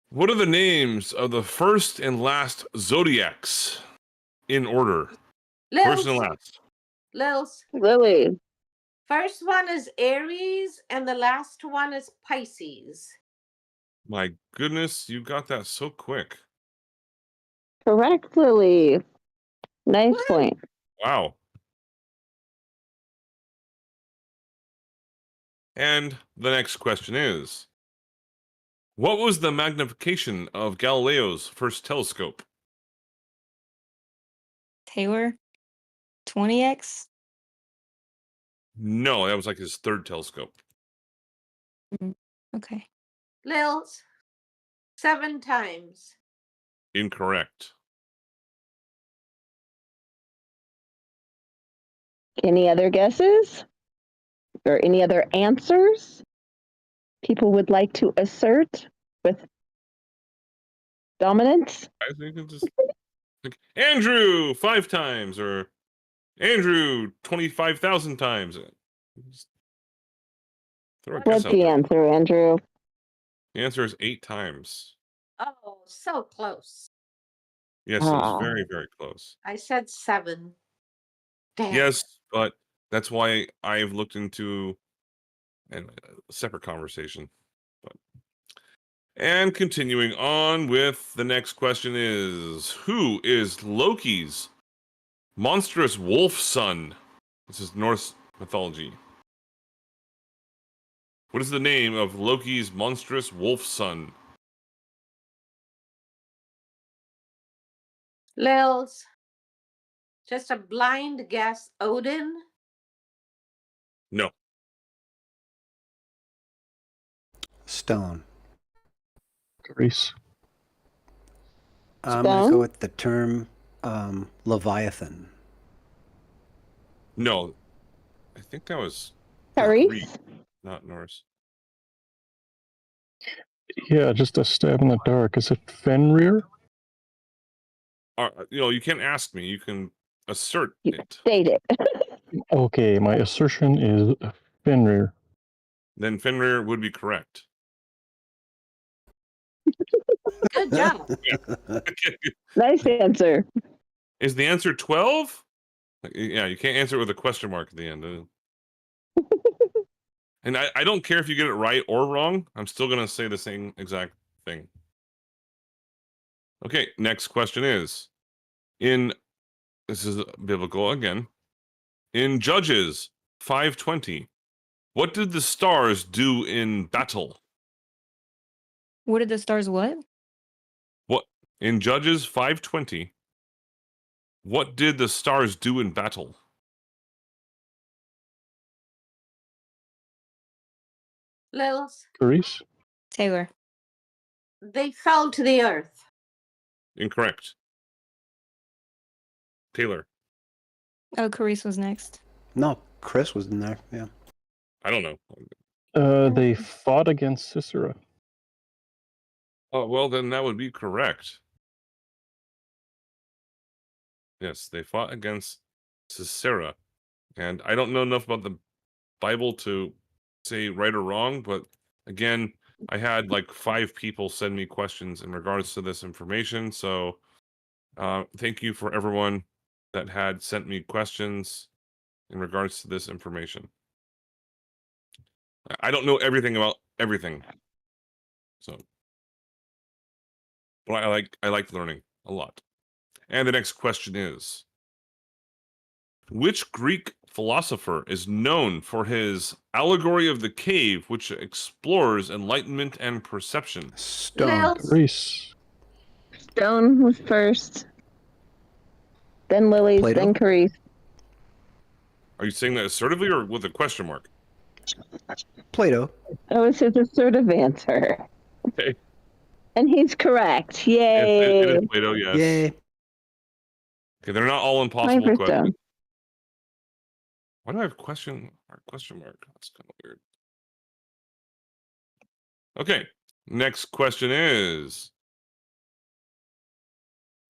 what are the names of the first and last zodiacs in order? First and last. Lily. First one is Aries, and the last one is Pisces. My goodness, you got that so quick. Correct, Lily. Nice point. Wow. And the next question is, what was the magnification of Galileo's first telescope? Taylor, 20x. No, that was like his third telescope. Okay. Lils, 7 times. Incorrect. Any other guesses? Or any other answers people would like to assert with dominance? I think it's just like, Andrew 5 times or Andrew 25,000 times. Just throw a guess What's out the there. answer, Andrew? The answer is 8 times. Oh, so close. Yes, it was very, very close. I said 7. Damn. Yes, but that's why I've looked into a separate conversation. But and continuing on with the next question is, who is Loki's monstrous wolf son? This is Norse mythology. What is the name of Loki's monstrous wolf son? Lils, just a blind guess. Odin? No. Stone. Greece. I'm going to go with the term Leviathan. No. I think that was Therese? Greek, not Norse. Yeah, just a stab in the dark. Is it Fenrir? You can't ask me. You can assert it. State it. Okay, my assertion is Fenrir. Then Fenrir would be correct. Good job. Nice answer. Is the answer 12? Yeah, you can't answer it with a question mark at the end. And I don't care if you get it right or wrong. I'm still going to say the same exact thing. Okay, next question is, this is biblical again. In Judges 5:20, what did the stars do in battle? What did the stars what? What in Judges 5:20, what did the stars do in battle? Lils, Greece? Taylor. they fell to the earth. Incorrect. Taylor. Oh, Carice was next. No, Chris was in there. Yeah. I don't know. They fought against Sisera. Oh, well, then that would be correct. Yes, they fought against Sisera. And I don't know enough about the Bible to say right or wrong, but again, I had like 5 people send me questions in regards to this information. So thank you for everyone that had sent me questions in regards to this information. I don't know everything about everything. So but I like learning a lot. And the next question is, which Greek philosopher is known for his allegory of the cave, which explores enlightenment and perception? Stone. Greece. Stone was first, then Lily's, Plato? then Carice. Are you saying that assertively or with a question mark? Plato. That was his assertive answer. Okay. And he's correct. It Yay. is Plato, yes. Yay. Okay, they're not all Point impossible for questions. Stone. Why do I have question mark? That's kind of weird. Okay, next question is,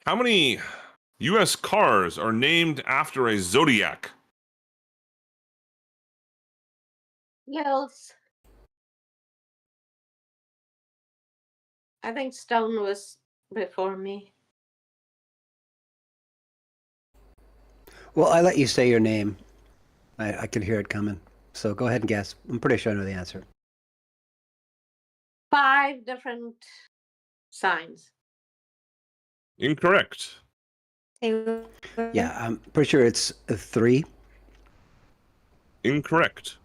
how many U.S. cars are named after a zodiac? Yes. I think Stone was before me. Well, I let you say your name. I could hear it coming. So go ahead and guess. I'm pretty sure I know the answer. 5 different signs. Incorrect. Taylor. Yeah, I'm pretty sure it's 3. Incorrect.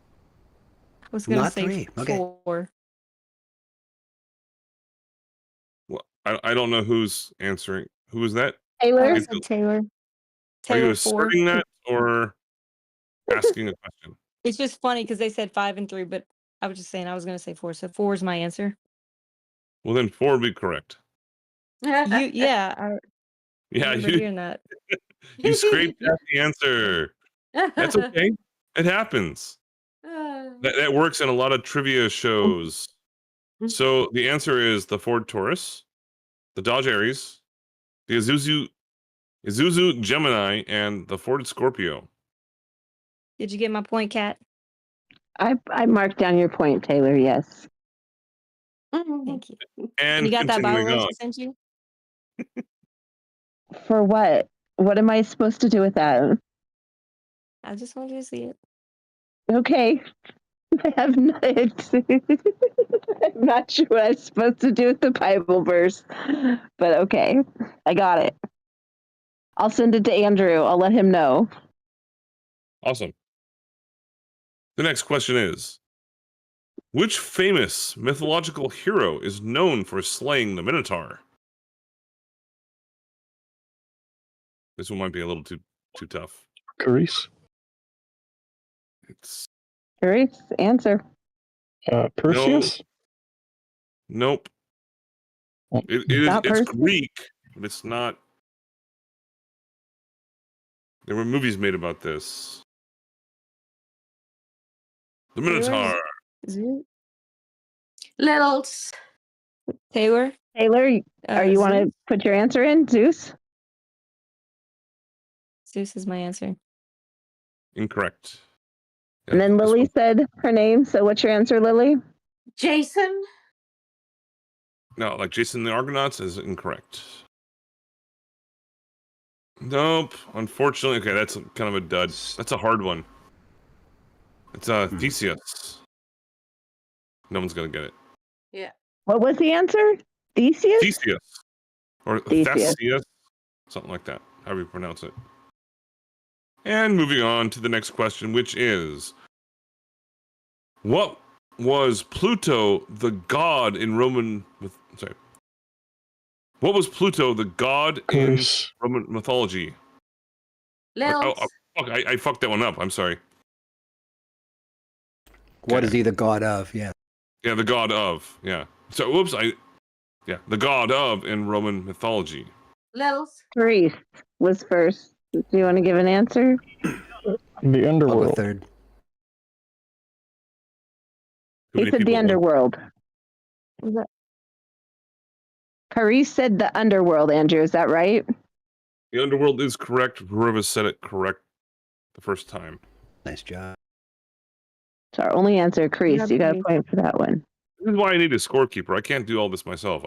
I was gonna Not say 3. Okay. 4. Well, I don't know who's answering. Who is that? Taylor? I said Taylor. Are you Taylor 4. asserting that or asking a question? It's just funny because they said 5 and 3, but I was just saying I was gonna say 4. So 4 is my answer. Well, then 4 would be correct. Yeah, I Yeah, remember hearing that. you scraped at the answer. That's okay. It happens. That works in a lot of trivia shows. So the answer is the Ford Taurus, the Dodge Aries, the Isuzu Gemini, and the Ford Scorpio. Did you get my point, Kat? I marked down your point, Taylor, yes. Thank you. And you got that Bible continuing verse on. I sent you? For what? What am I supposed to do with that? I just wanted you to see it. Okay. I have not, I'm not sure what I'm supposed to do with the Bible verse, but okay. I got it. I'll send it to Andrew. I'll let him know. Awesome. The next question is, which famous mythological hero is known for slaying the Minotaur? This one might be a little too tough. Greece. It's Carice, answer. Perseus. nope. Oh, It's Greek, but it's not. There were movies made about this. The Minotaur. Littles. Taylor? Taylor, are you want Zeus? to put your answer in, Zeus? Zeus is my answer. Incorrect. Yeah, And then this Lily one- said her name. So what's your answer, Lily? Jason. No, like Jason the Argonauts is incorrect. Nope. Unfortunately, okay, that's kind of a dud. That's a hard one. It's Theseus. No one's gonna get it. Yeah. What was the answer? Theseus? Theseus. Or Theseus. Theseus. Something like that. However you pronounce it. And moving on to the next question, which is, what was Pluto the god in Roman what was Pluto the god Greece. in Roman mythology? Littles. Fuck, I fucked that one up. I'm sorry. What is he the god of? Yeah. Yeah, the god of. Yeah. So, whoops. The god of in Roman mythology. Littles. Carice was first. Do you want to give an answer? The I'll go underworld. 3rd. Too He many said the people won. underworld. Was that Carice said the underworld, Andrew. Is that right? The underworld is correct. Whoever said it correct the first time. Nice job. It's our only answer, Carice. Yeah, You got a Carice. point for that one. This is why I need a scorekeeper. I can't do all this myself.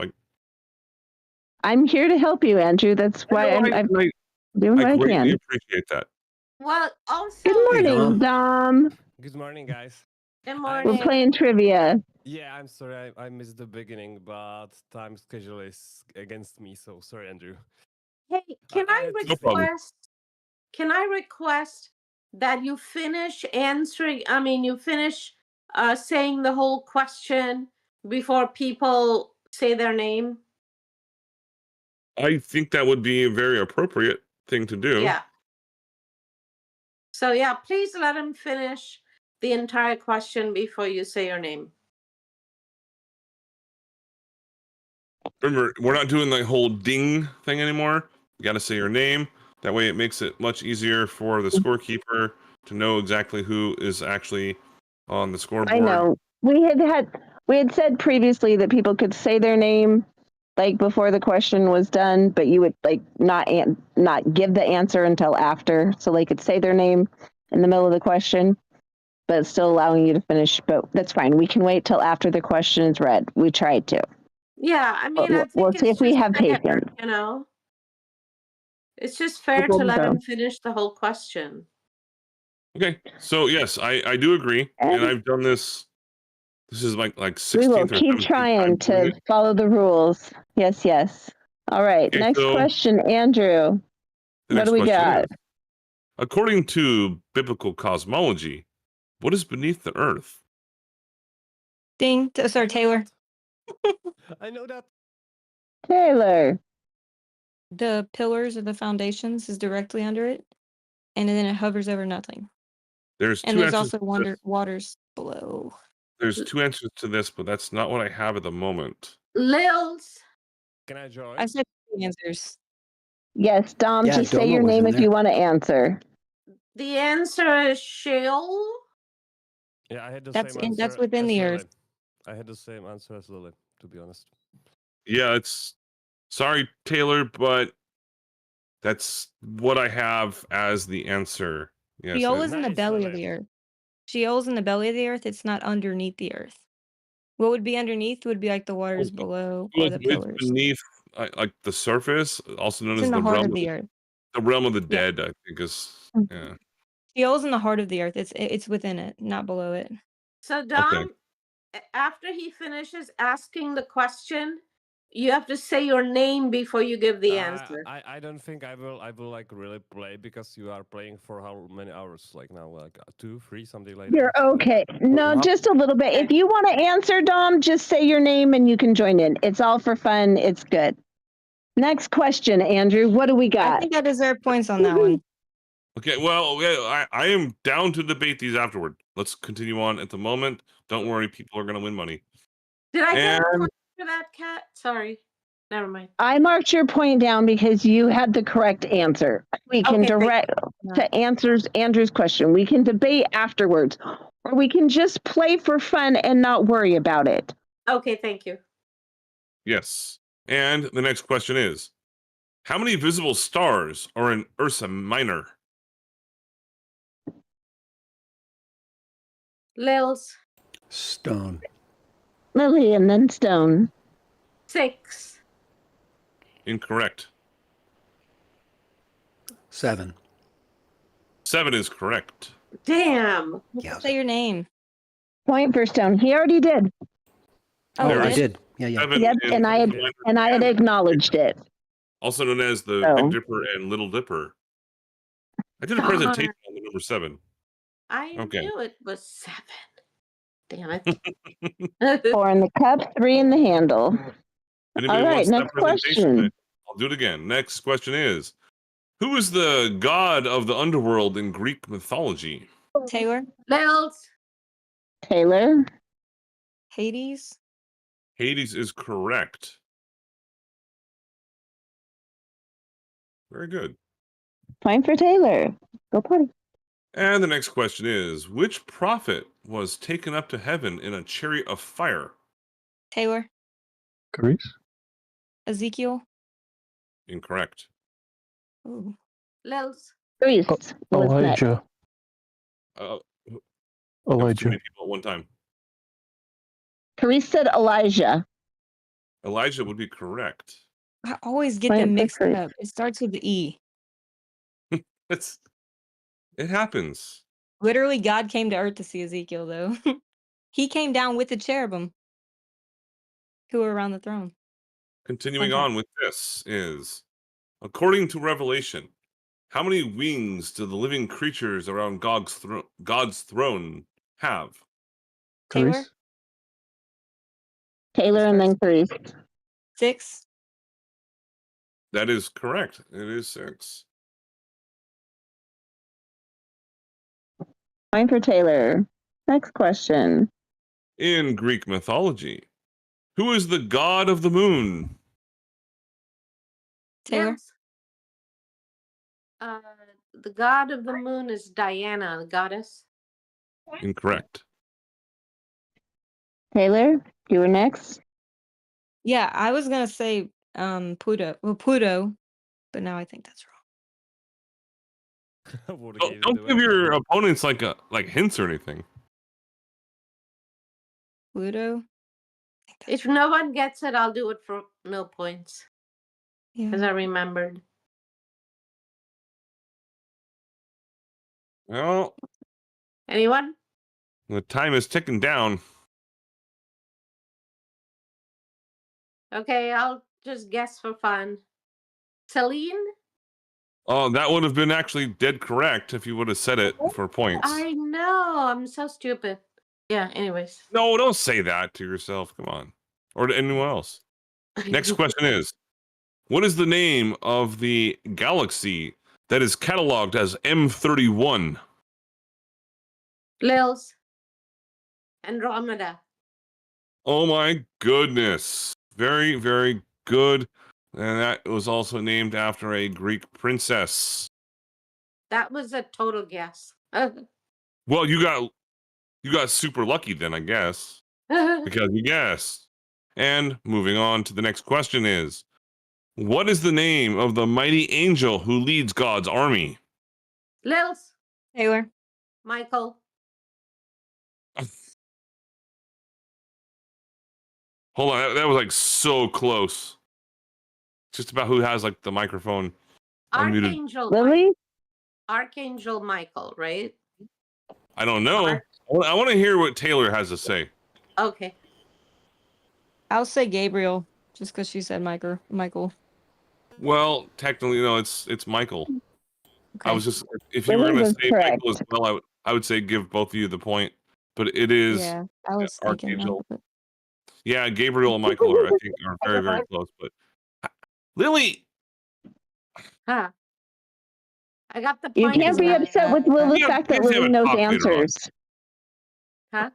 I'm here to help you, Andrew. That's why I'm doing what I greatly can. appreciate that. Well, also. Good morning, Dom. Good morning, guys. Good We're morning. playing trivia. Yeah, I'm sorry I missed the beginning, but time schedule is against me, so sorry, Andrew. Hey, can I No problem. request? Can I request that you finish answering? I mean, you finish saying the whole question before people say their name. I think that would be a very appropriate thing to do. Yeah. So yeah, please let him finish the entire question before you say your name. Remember, we're not doing the whole ding thing anymore. You got to say your name. That way, it makes it much easier for the scorekeeper to know exactly who is actually on the scoreboard. I know. We had said previously that people could say their name like before the question was done, but you would like not give the answer until after, so they could say their name in the middle of the question, but still allowing you to finish. But that's fine. We can wait till after the question is read. We tried to. Yeah, I mean, I think We'll see it's if we just have fair, patience. you know. It's just fair to let him finish the whole question. Okay, so yes, I do agree, and I've done this. This is like We will 16th or keep 17th trying time doing to it. follow the rules. Yes, yes. All right. Okay, Next so question, Andrew. The What next do we question got? is, according to biblical cosmology, what is beneath the earth? Ding. Sorry, Taylor. I know that. Taylor. The pillars or the foundations is directly under it, and then it hovers over nothing. There's And two there's answers. also waters below. There's two answers to this, but that's not what I have at the moment. Lils. Can I join? I said the answers. Yes, Dom, Yeah, just say Doma your was name in if you there. want to answer. The answer is Sheol. Yeah, I had the That's same answer. that's within as the Lily. earth. I had the same answer as Lily, to be honest. Yeah, sorry, Taylor, but that's what I have as the answer. Yes, Sheol is in the Nice, belly of Lily. the earth. Sheol's in the belly of the earth. It's not underneath the earth. What would be underneath would be like the waters below or the it's pillars. beneath like the surface, also known It's as in the heart realm of the earth. the realm of the Yeah. dead. I think is yeah. Sheol's in the heart of the earth. It's within it, not below it. So Dom, after he finishes asking the question, you have to say your name before you give the answer. I don't think I will like really play because you are playing for how many hours like now, like 2, 3, something like You're that. okay. No, just a little bit. If you want to answer, Dom, just say your name and you can join in. It's all for fun. It's good. Next question, Andrew. What do we I got? think I deserve points on that one. Okay, well, I am down to debate these afterward. Let's continue on at the moment. Don't worry, people are going to win money. Did I get a And point for that, Cat? Sorry. Never mind. I marked your point down because you had the correct answer. We can Okay, thank direct to Andrew's question. We can debate afterwards, or we can just play for fun and not worry about it. Okay, thank you. yes, and the next question is, how many visible stars are in Ursa Minor? Lils. Stone. Lily and then Stone. 6. Incorrect. 7. 7 is correct. Damn. Yeah. Say your name. Point for Stone. He already did. Oh, There I is did. Yeah, yeah. 7 Yep, in and I had acknowledged it. also known as the So. Big Dipper and Little Dipper. I did a presentation on the number 7. I knew it was 7. Damn it. 4 in the cup, 3 in the handle. If anybody All right, wants that next presentation, question. I'll do it again. Next question is, who is the god of the underworld in Greek mythology? Taylor. Lils. Taylor. Hades. Hades is correct. Very good. Point for Taylor. Go party. And the next question is, which prophet was taken up to heaven in a chariot of fire? Taylor. Greece. Ezekiel. Incorrect. Ooh. Lils. Greece. was next. Elijah. That was too Elijah. many people at one time. Carice said Elijah. Elijah would be correct. I always get Point them for mixed Carice. up. It starts with the E. It happens. Literally, God came to earth to see Ezekiel, though. He came down with the cherubim who were around the throne. Continuing Fun fact. on with this is, according to Revelation, how many wings do the living creatures around God's throne have? Taylor? Carice? Taylor and then Carice. 6. That is correct. It is 6. Point for Taylor. Next question. In Greek mythology, who is the god of the moon? Taylor? Yes. The god of the moon is Diana, the goddess. Incorrect. Taylor, you were next. Yeah, I was gonna say Pluto. Well, Pluto, but now I think that's wrong. Don't give your opponents like hints or anything. Pluto? If no one gets it, I'll do it for no points. Because I remembered. Well, Anyone? the time is ticking down. Okay, I'll just guess for fun. Celine? Oh, that would have been actually dead correct if you would have said it for points. I know. I'm so stupid. Yeah, anyways. No, don't say that to yourself. Come on. Or to anyone else. Next question is, what is the name of the galaxy that is cataloged as M31? Lils. Andromeda. Oh my goodness. Very, very good. And that was also named after a Greek princess. That was a total guess. Well, you got super lucky then, I guess. Because you guessed. And moving on to the next question is, what is the name of the mighty angel who leads God's army? Lils. Taylor. Michael. Hold on, that was like so close. Just about who has like the microphone unmuted. Archangel. Lily? Archangel Michael, right? I don't know. I want to hear what Taylor has to say. Okay. I'll say Gabriel, just because she said Michael. Well, technically, no, it's Michael. I was just, if you were Lily going to was say correct. Michael as well, I would say give both of you the point. But it is Yeah, I was thinking Archangel. that. But... Yeah, Gabriel and Michael are, I think, are very, very close. But Lily, Huh. I got the You point. can't be upset with Will the fact that Lily knows answers. Huh?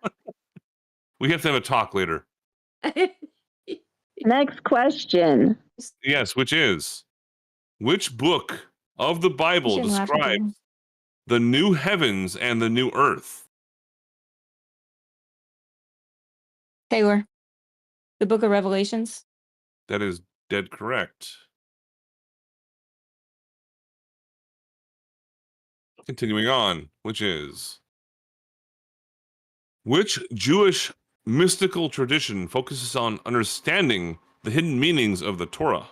We have to have a talk later. Next question. Yes, which book of the Bible shouldn't laugh at describes them. the new heavens and the new earth? Taylor. The Book of Revelations. That is dead correct. Continuing on, which Jewish mystical tradition focuses on understanding the hidden meanings of the Torah?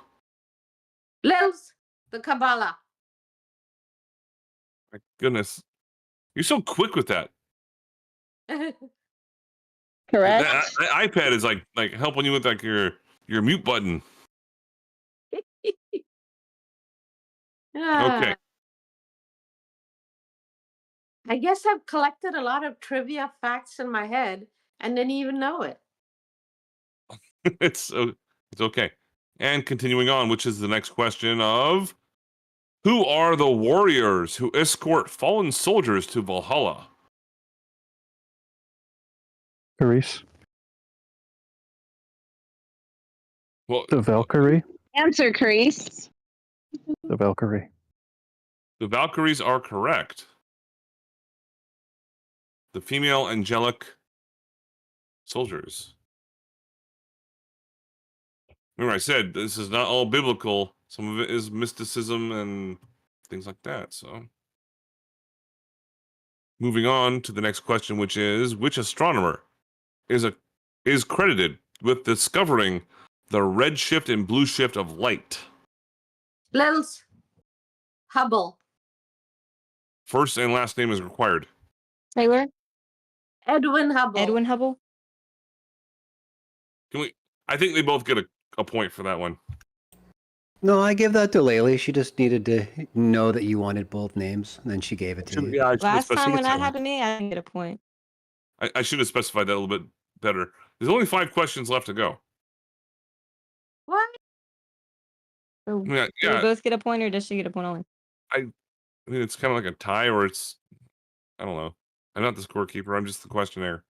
Lils. The Kabbalah. My goodness. You're so quick with that. Correct. That iPad is like helping you with like your mute button. Okay. I guess I've collected a lot of trivia facts in my head and didn't even know it. It's okay. And continuing on, which is the next question of, who are the warriors who escort fallen soldiers to Valhalla? Carice. Well, The Valkyrie. Answer, Carice. The Valkyrie. the Valkyries are correct. The female angelic soldiers. Remember, I said this is not all biblical. Some of it is mysticism and things like that. So, moving on to the next question, which astronomer is is credited with discovering the red shift and blue shift of light? Lils. Hubble. First and last name is required. Taylor? Edwin Hubble. Edwin Hubble? Can we? I think they both get a point for that one. No, I give that to Laylee. She just needed to know that you wanted both names, and then she gave it to you. Yeah, Last time when that happened to me, I didn't get a point. I should have specified that a little bit better. There's only 5 questions left to go. What? So, Yeah, do we yeah. both get a point, or does she get a point only? I mean, it's kind of like a tie, or it's, I don't know. I'm not the scorekeeper. I'm just the questionnaire.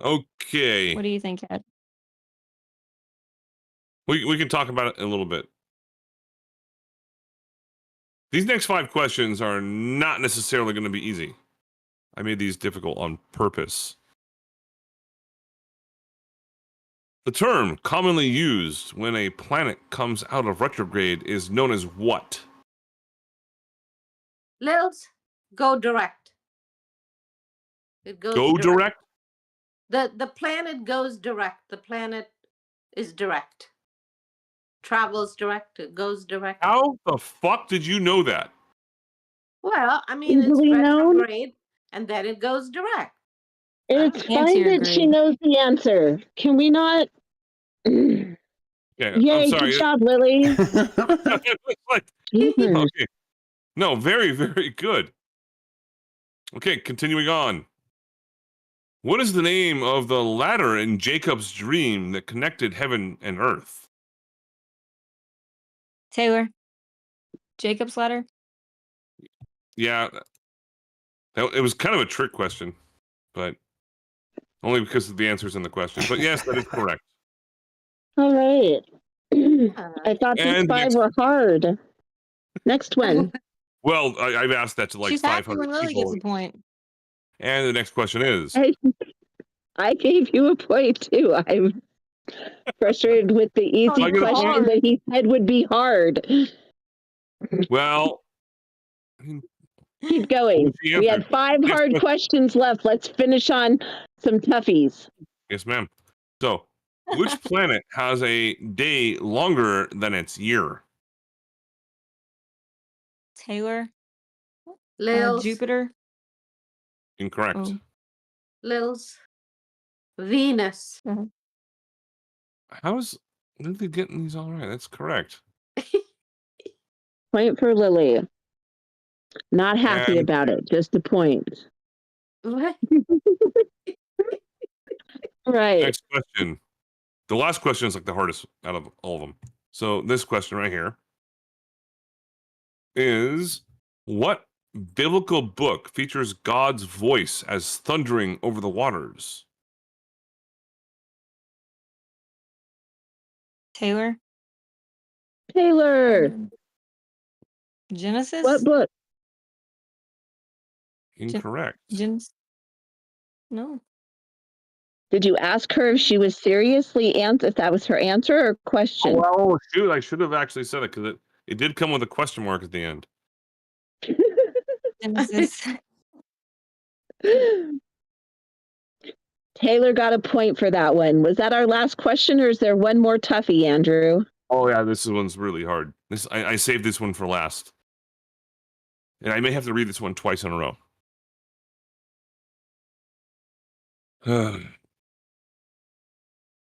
Okay. What do you think, Ed? We can talk about it in a little bit. These next 5 questions are not necessarily going to be easy. I made these difficult on purpose. The term commonly used when a planet comes out of retrograde is known as what? Lils, go direct. It goes Go direct? The planet goes direct. The planet is direct. Travels direct. It goes direct. How the fuck did you know that? Well, I mean, it's Easily known? retrograde, and then it goes direct. It's fine that she knows the answer. Can we not? Yeah, Yay, I'm sorry. good job, Lily. Okay. No, very, very good. Okay, continuing on. What is the name of the ladder in Jacob's dream that connected heaven and earth? Taylor? Jacob's ladder? Yeah, it was kind of a trick question, but only because of the answers in the question. But yes, that is correct. All right. I thought these And 5 were hard. Next one. Well, I've asked that to like She's happy 500 when Lily people. gets a point. And the next question is, I gave you a point too. I'm frustrated with the easy I get a question point? that he said would be hard. well, Keep going. What's the We answer? had 5 Next hard question. questions left. Let's finish on some toughies. Yes, ma'am. So, which planet has a day longer than its year? Taylor? Lils. Jupiter? Incorrect. Oh. Lils. Venus. How's Lily getting these all right? That's correct. Point for Lily. Not happy And- about it. Just a point. What? Right. Next question. The last question is like the hardest out of all of them. So this question right here is, what biblical book features God's voice as thundering over the waters? Taylor? Taylor. Genesis? What book? Incorrect. Genesis? No. Did you ask her if she was seriously if that was her answer or question? Well, shoot, I should have actually said it because it did come with a question mark at the end. Genesis. Taylor got a point for that one. Was that our last question, or is there one more toughie, Andrew? Oh yeah, this one's really hard. I saved this one for last, and I may have to read this one twice in a row.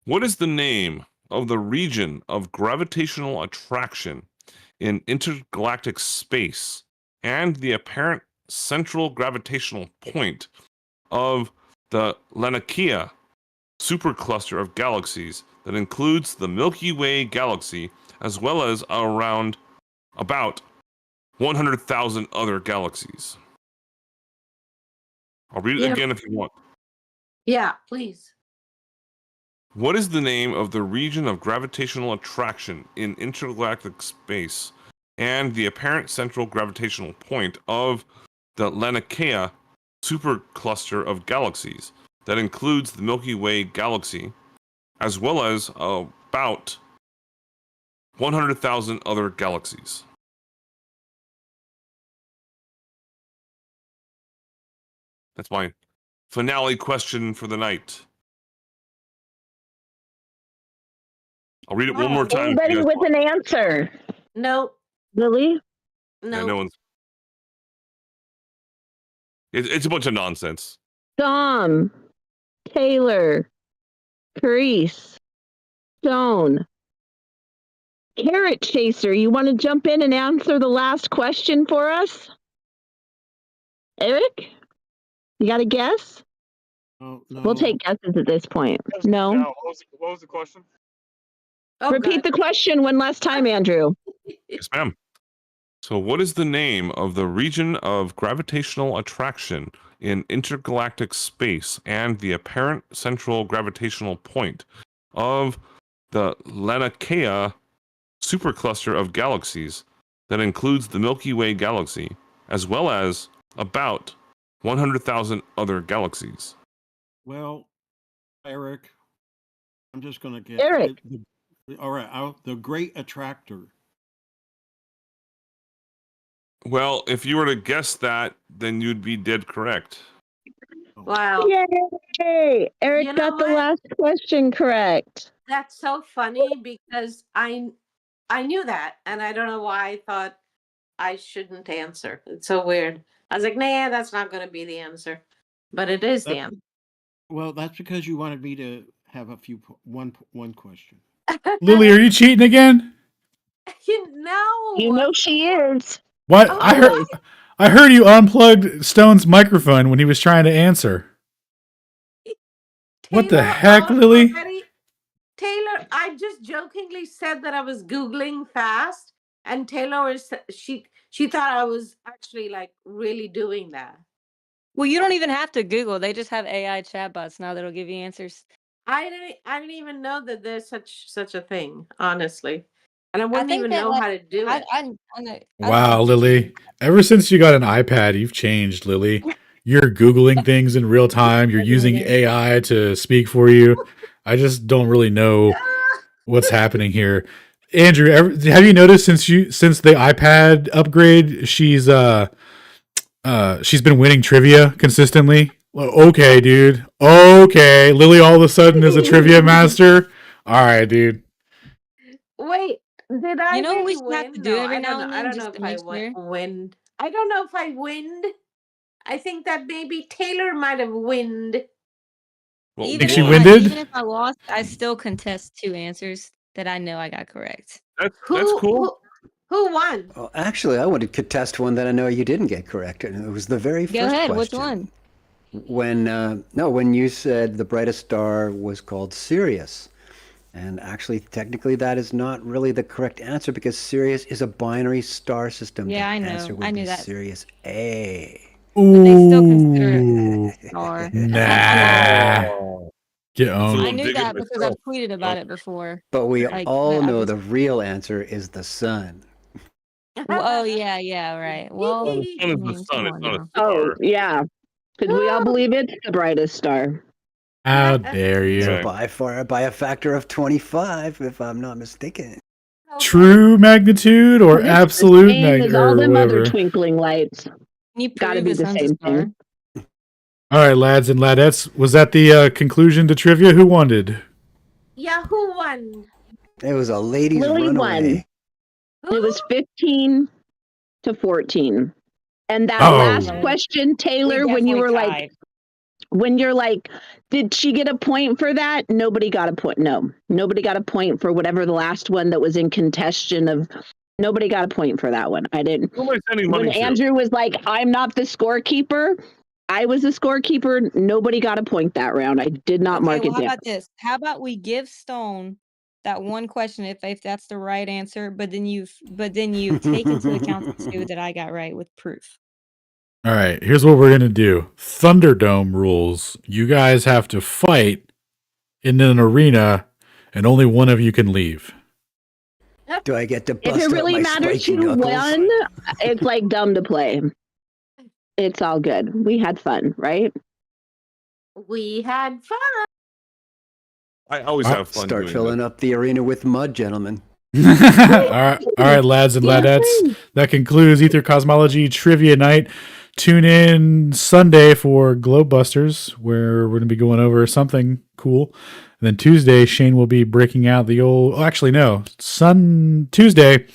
What is the name of the region of gravitational attraction in intergalactic space and the apparent central gravitational point of the Laniakea supercluster of galaxies that includes the Milky Way galaxy as well as about 100,000 other galaxies? I'll read it again if you want. Yeah, please. What is the name of the region of gravitational attraction in intergalactic space and the apparent central gravitational point of the Laniakea supercluster of galaxies that includes the Milky Way galaxy as well as about 100,000 other galaxies? That's my finale question for the night. I'll read it one more time. Anybody with an answer? No. Lily? Yeah, No. no one's. It's a bunch of nonsense. Dom, Taylor, Carice, Stone, Carrot Chaser. You want to jump in and answer the last question for us? Eric? You got a guess? Oh, no. We'll take guesses at this point. No? What was the question? Oh, Repeat God. the question one last time, Andrew. Yes, ma'am. So, what is the name of the region of gravitational attraction in intergalactic space and the apparent central gravitational point of the Laniakea supercluster of galaxies that includes the Milky Way galaxy, as well as about 100,000 other galaxies? Well, Eric, I'm just going to get Eric. All right, the Great Attractor. Well, if you were to guess that, then you'd be dead correct. Wow. Yay! Eric You know got the what? last question correct. That's so funny because I knew that, and I don't know why I thought I shouldn't answer. It's so weird. I was like, nah, that's not going to be the answer, but it is the answer. Well, that's because you wanted me to have one question. Lily, are you cheating again? You know. You know she is. What? Oh, I heard you unplugged Stone's microphone when he was trying to answer. What the heck, Lily? Taylor, I just jokingly said that I was Googling fast, and Taylor she thought I was actually like really doing that. Well, you don't even have to Google. They just have AI chatbots now that'll give you answers. I didn't even know that there's such a thing, honestly. And I wouldn't think even that, know like, how to do it. I know. Wow, Lily. Ever since you got an iPad, you've changed, Lily. You're Googling things in real time. You're using AI to speak for you. I just don't really know what's happening here. Andrew, have you noticed since the iPad upgrade, she's been winning trivia consistently? Well, okay, dude. Okay. Lily all of a sudden is a trivia master. All right, dude. Wait, did I You know what we really should have to win? do No, every I now don't and know. I then don't know just if to I make sure? win. I don't know if I win. I think that maybe Taylor might have winned. Well, Even she if winded? I lost, I still contest 2 answers that I know I got correct. That's cool. Who won? Well, actually, I wanted to contest one that I know you didn't get correct, and it was the very Go first ahead. question. Which one? When you said the brightest star was called Sirius. And actually, technically, that is not really the correct answer because Sirius is a binary star system. Yeah, The I know. answer would I knew be that. Sirius A. But they still consider it a star. Nah. Get on. I knew that because I've tweeted about it before. But we Like, all I know was- the real answer is the sun. Well, oh yeah, right. Well, Well, the sun is the sun. come It's on not a now. star. Oh, yeah. Because we all believe it's the brightest star. How dare you? So by a factor of 25, if I'm not mistaken. True magnitude or This is absolute the same as magnitude all or them other whatever. twinkling lights. You Gotta prove be the the sun's a same star. thing. All right, lads and ladettes. Was that the conclusion to trivia? Who won? Yeah, who won? It was a ladies' Lily runaway. won. It was 15 to 14. And that Oh. last question, Taylor, when you were like, tied. when you're like, did she get a point for that? Nobody got a point. No, nobody got a point for whatever the last one that was in contention of. Nobody got a point for that one. I didn't. Who am I sending money When to? Andrew was like, I'm not the scorekeeper, I was the scorekeeper. Nobody got a point that round. I did not mark well, it how down. about this? How about we give Stone that one question if that's the right answer, but then you take into account the 2 that I got right with proof. All right, here's what we're going to do. Thunderdome rules. You guys have to fight in an arena, and only one of you can leave. Do I get to If bust it really out my matters spiky who knuckles? won, it's like dumb to play. It's all good. We had fun, right? We had fun. I always have fun Start doing filling up the arena with mud, gentlemen. All right, lads and ladettes. That concludes Aether Cosmology Trivia Night. tune in Sunday for Globebusters, where we're going to be going over something cool. And then Tuesday, Shane will be breaking out the old. Oh, actually, no. Tuesday,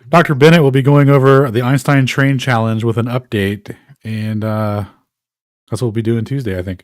Dr. Bennett will be going over the Einstein Train Challenge with an update. And that's what we'll be doing Tuesday, I think.